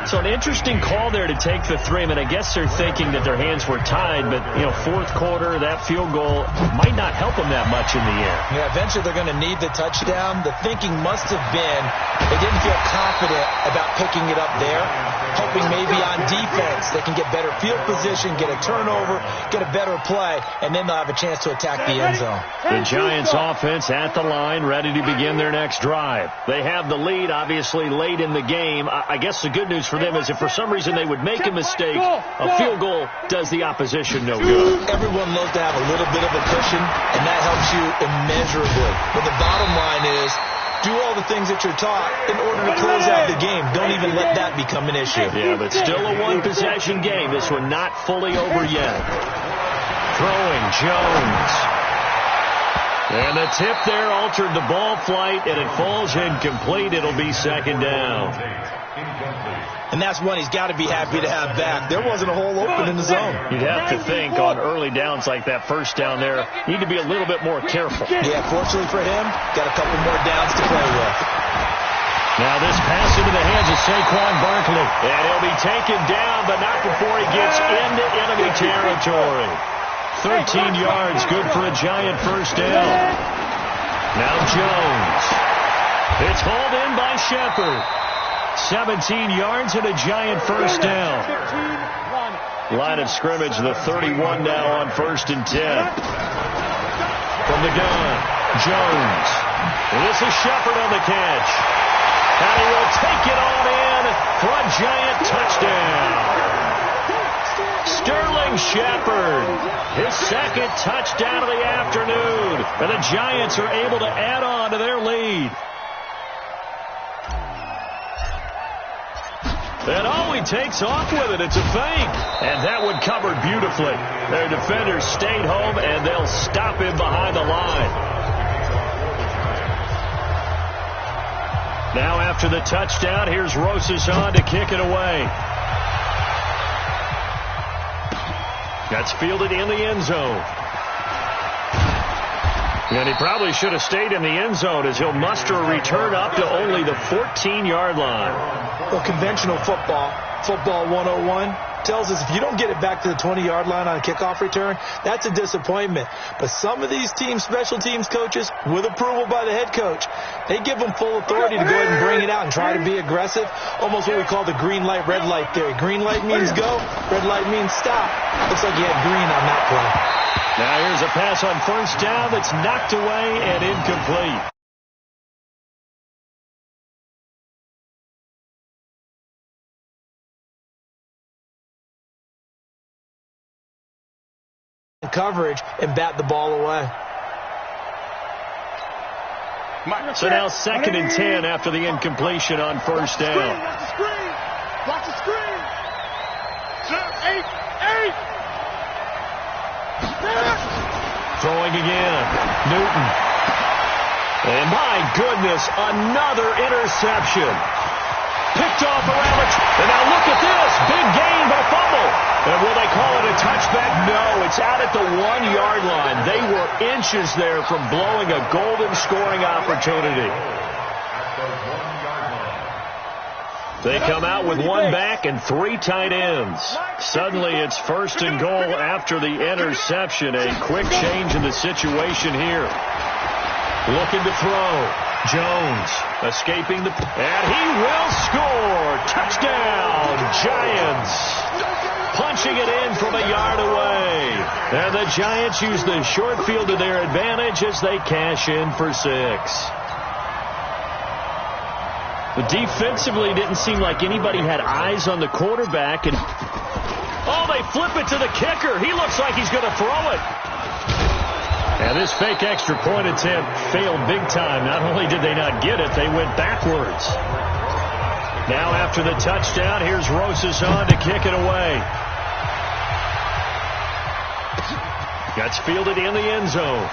So an interesting call there to take the 3. I mean, I guess they're thinking that their hands were tied, but, you know, fourth quarter, that field goal might not help them that much in the air. Yeah, eventually they're going to need the touchdown. The thinking must have been they didn't feel confident about picking it up there, hoping maybe on defense they can get better field position, get a turnover, get a better play, and then they'll have a chance to attack the end zone. The Giants offense at the line, ready to begin their next drive. They have the lead, obviously, late in the game. I guess the good news for them is if for some reason they would make a mistake, a field goal does the opposition no good. Everyone loves to have a little bit of a cushion, and that helps you immeasurably. But the bottom line is, do all the things that you're taught in order to close out the game. Don't even let that become an issue. Yeah, but still a one-possession game. This one not fully over yet. Throwing, Jones. And the tip there altered the ball flight, and it falls incomplete. It'll be second down. And that's one he's got to be happy to have back. There wasn't a hole open in the zone. You'd have to think on early downs like that first down there, you need to be a little bit more careful. Yeah, fortunately for him, got a couple more downs to play with. Now this pass into the hands of Saquon Barkley. And he'll be taken down, but not before he gets into enemy territory. 13 yards, good for a Giant first down. Now Jones. It's hauled in by Shepard. 17 yards and a Giant first down. Line of scrimmage, the 31 now on 1st and 10. From the gun, Jones. This is Shepard on the catch. And he will take it on in for a Giant touchdown. Sterling Shepard, his second touchdown of the afternoon. And the Giants are able to add on to their lead. And oh, he takes off with it. It's a fake. And that one covered beautifully. Their defenders stayed home, and they'll stop him behind the line. Now after the touchdown, here's Rosas on to kick it away. That's fielded in the end zone. And he probably should have stayed in the end zone as he'll muster a return up to only the 14-yard line. Well, conventional football 101, tells us if you don't get it back to the 20-yard line on a kickoff return, that's a disappointment. But some of these teams, special teams coaches, with approval by the head coach, they give them full authority to go ahead and bring it out and try to be aggressive, almost what we call the green light, red light theory. Green light means go, red light means stop. Looks like you had green on that play. Now here's a pass on first down that's knocked away and incomplete. Coverage and bat the ball away. So now 2nd and 10 after the incompletion on first down. Watch the screen. Watch the screen. 8. Throwing again. Newton. And my goodness, another interception. Picked off around it. And now look at this. Big gain, but a fumble. And will they call it a touchback? No, it's out at the 1-yard line. They were inches there from blowing a golden scoring opportunity. They come out with one back and 3 tight ends. Suddenly it's 1st and goal after the interception. A quick change in the situation here. Looking to throw. Jones escaping the... And he will score. Touchdown, Giants. Punching it in from a yard away. And the Giants use the short field to their advantage as they cash in for 6. But defensively, didn't seem like anybody had eyes on the quarterback. And oh, they flip it to the kicker. He looks like he's going to throw it. And this fake extra point attempt failed big time. Not only did they not get it, they went backwards. Now after the touchdown, here's Rosas on to kick it away. That's fielded in the end zone.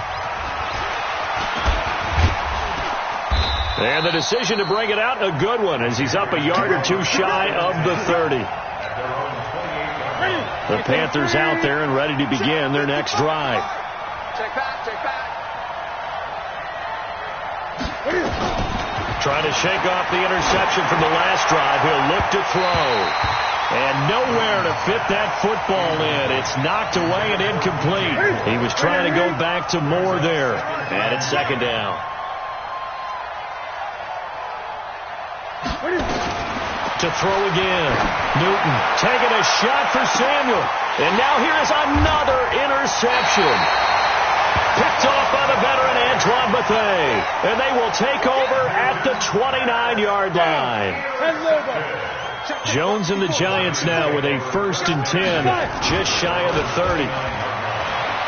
And the decision to bring it out, a good one, as he's up a yard or 2 shy of the 30. The Panthers out there and ready to begin their next drive. Check back. Trying to shake off the interception from the last drive. He'll look to throw. And nowhere to fit that football in. It's knocked away and incomplete. He was trying to go back to Moore there. And it's 2nd down. To throw again. Newton taking a shot for Samuel. And now here is another interception. Picked off by the veteran Antoine Bethea. And they will take over at the 29-yard line. Jones and the Giants now with a 1st and 10, just shy of the 30.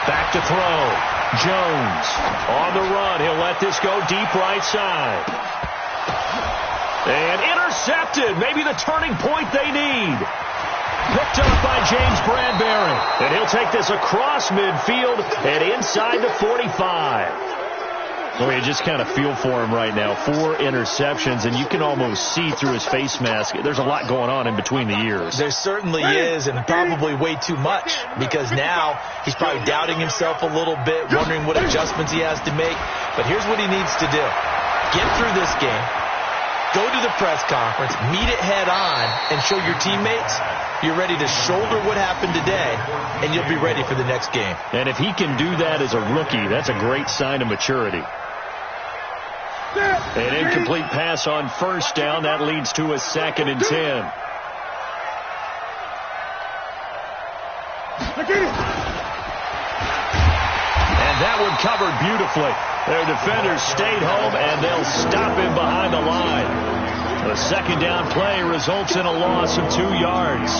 Back to throw. Jones on the run. He'll let this go deep right side. And intercepted. Maybe the turning point they need. Picked up by James Bradbury. And he'll take this across midfield and inside the 45. Well, you just kind of feel for him right now. 4 interceptions, and you can almost see through his face mask. There's a lot going on in between the ears. There certainly is, and probably way too much, because now he's probably doubting himself a little bit, wondering what adjustments he has to make. But here's what he needs to do. Get through this game, go to the press conference, meet it head on, and show your teammates you're ready to shoulder what happened today, and you'll be ready for the next game. And if he can do that as a rookie, that's a great sign of maturity. An incomplete pass on first down. That leads to a 2nd and 10. And that one covered beautifully. Their defenders stayed home, and they'll stop him behind the line. A 2nd down play results in a loss of 2 yards.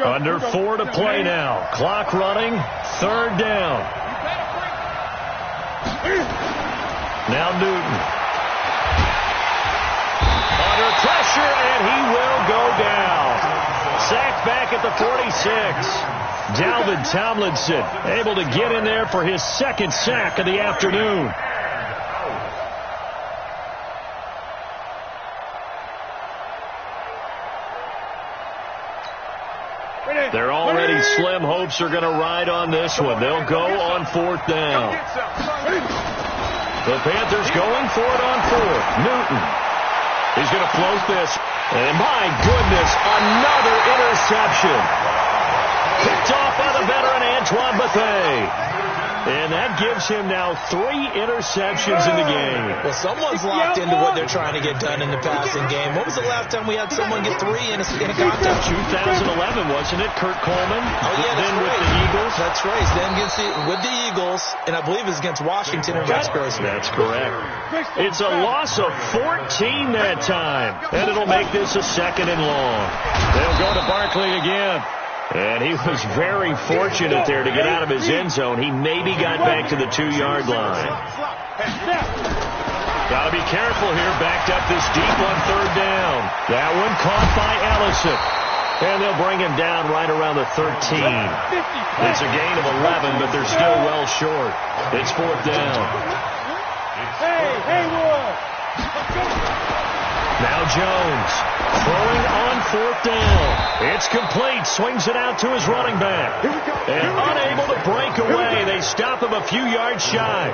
Under 4 to play now. Clock running. 3rd down. Now Newton. Under pressure, and he will go down. Sacked back at the 46. Dalvin Tomlinson able to get in there for his 2nd sack of the afternoon. They're already slim hopes are going to ride on this one. They'll go on 4th down. The Panthers going for it on 4th. Newton. He's going to float this. And my goodness, another interception. Picked off by the veteran Antoine Bethea. And that gives him now 3 interceptions in the game. Well, someone's locked into what they're trying to get done in the passing game. When was the last time we had someone get 3 in a contest? 2011, wasn't it? Kurt Coleman. Oh, yeah, that's then right. With the Eagles. That's right. Then with the Eagles, and I believe it's against Washington or Rex Grossman. That's correct. It's a loss of 14 that time. And it'll make this a 2nd and long. They'll go to Barkley again. And he was very fortunate there to get out of his end zone. He maybe got back to the 2-yard line. Got to be careful here. Backed up this deep on 3rd down. That one caught by Ellison. And they'll bring him down right around the 13. It's a gain of 11, but they're still well short. It's 4th down. Hey, Haywood! Now Jones throwing on 4th down. It's complete. Swings it out to his running back. And unable to break away. They stop him a few yards shy.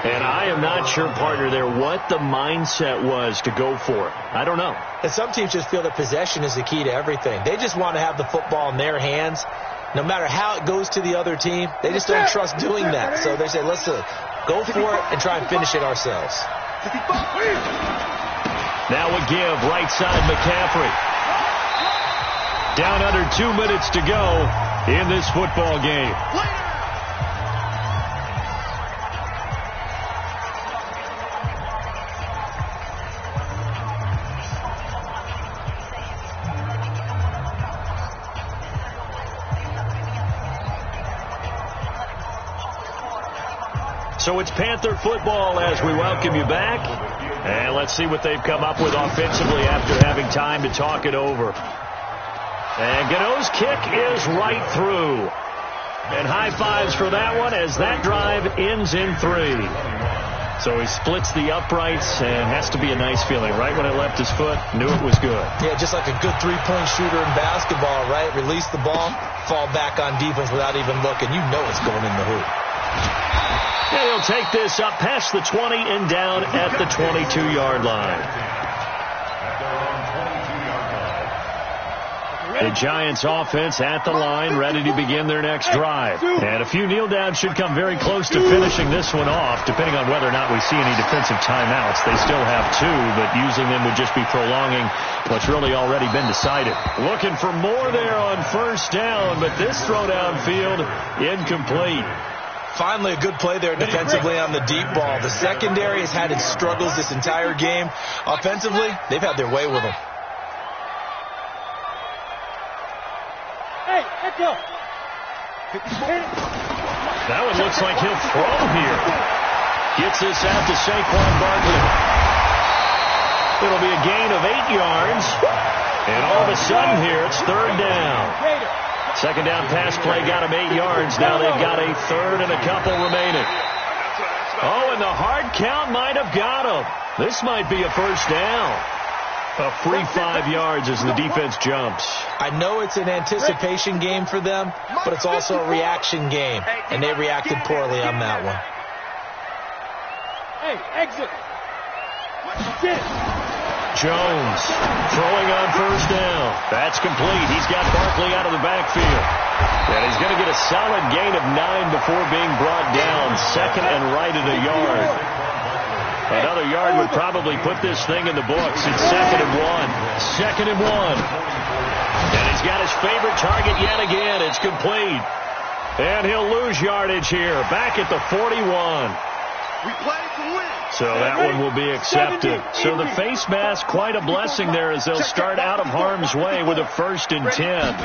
And I am not sure, partner, there what the mindset was to go for it. I don't know. And some teams just feel that possession is the key to everything. They just want to have the football in their hands. No matter how it goes to the other team, they just don't trust doing that. So they say, let's go for it and try and finish it ourselves. Now a give, right side McCaffrey. Down under 2 minutes to go in this football game. So it's Panther football as we welcome you back. And let's see what they've come up with offensively after having time to talk it over. And Gano's kick is right through. And high fives for that one as that drive ends in 3. So he splits the uprights and has to be a nice feeling. Right when it left his foot, knew it was good. Yeah, just like a good three-point shooter in basketball, right? Release the ball, fall back on defense without even looking. You know it's going in the hoop. And he'll take this up past the 20 and down at the 22-yard line. The Giants offense at the line, ready to begin their next drive. And a few kneel downs should come very close to finishing this one off, depending on whether or not we see any defensive timeouts. They still have 2, but using them would just be prolonging what's really already been decided. Looking for more there on first down, but this throw downfield incomplete. Finally, a good play there defensively on the deep ball. The secondary has had its struggles this entire game. Offensively, they've had their way with them. Hey, let's go. That one looks like he'll throw here. Gets this out to Saquon Barkley. It'll be a gain of 8 yards. And all of a sudden here, it's 3rd down. Second down pass play got them 8 yards. Now they've got a third and a couple remaining. Oh, and the hard count might have got them. This might be a first down. A free 5 yards as the defense jumps. I know it's an anticipation game for them, but it's also a reaction game, and they reacted poorly on that one. Hey, exit. Jones throwing on first down. That's complete. He's got Barkley out of the backfield. And he's going to get a solid gain of 9 before being brought down. Second and right at a yard. Another yard would probably put this thing in the books. It's 2nd and 1. 2nd and 1. And he's got his favorite target yet again. It's complete. And he'll lose yardage here. Back at the 41. We play to win. So that one will be accepted. So the face mask, quite a blessing there as they'll start out of harm's way with a 1st and 10.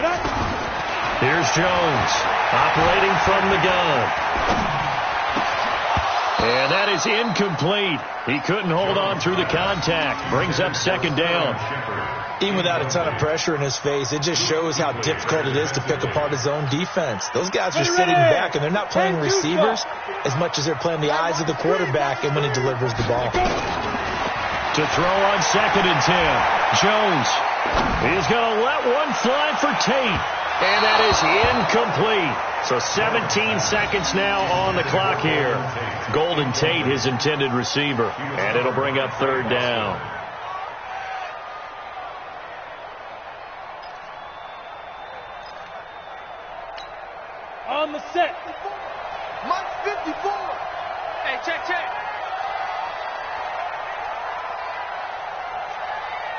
Here's Jones operating from the gun. And that is incomplete. He couldn't hold on through the contact. Brings up 2nd down. Even without a ton of pressure in his face, it just shows how difficult it is to pick apart his own defense. Those guys are sitting back, and they're not playing receivers as much as they're playing the eyes of the quarterback and when he delivers the ball. To throw on 2nd and 10. Jones. He's going to let one fly for Tate. And that is incomplete. So 17 seconds now on the clock here. Golden Tate, his intended receiver. And it'll bring up 3rd down. On the set. Mike 54. Hey, check.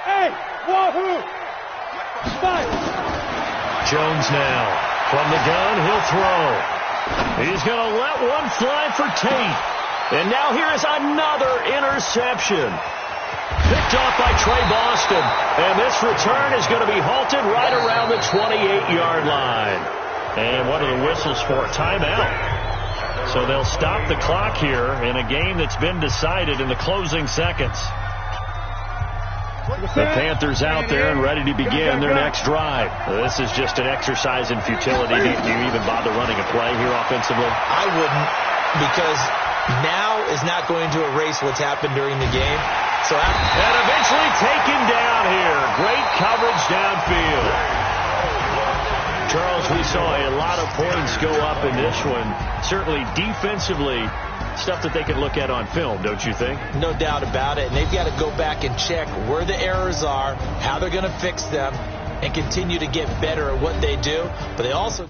Hey, wahoo. 5. Jones now. From the gun, he'll throw. He's going to let one fly for Tate. And now here is another interception. Picked off by Trey Boston. And this return is going to be halted right around the 28-yard line. And what are the whistles for? Timeout. So they'll stop the clock here in a game that's been decided in the closing seconds. The Panthers out there and ready to begin their next drive. This is just an exercise in futility. Do you even bother running a play here offensively? I wouldn't, because now is not going to erase what's happened during the game. And eventually taken down here. Great coverage downfield. Charles, we saw a lot of points go up in this one. Certainly defensively, stuff that they can look at on film, don't you think? No doubt about it. And they've got to go back and check where the errors are, how they're going to fix them, and continue to get better at what they do. But they also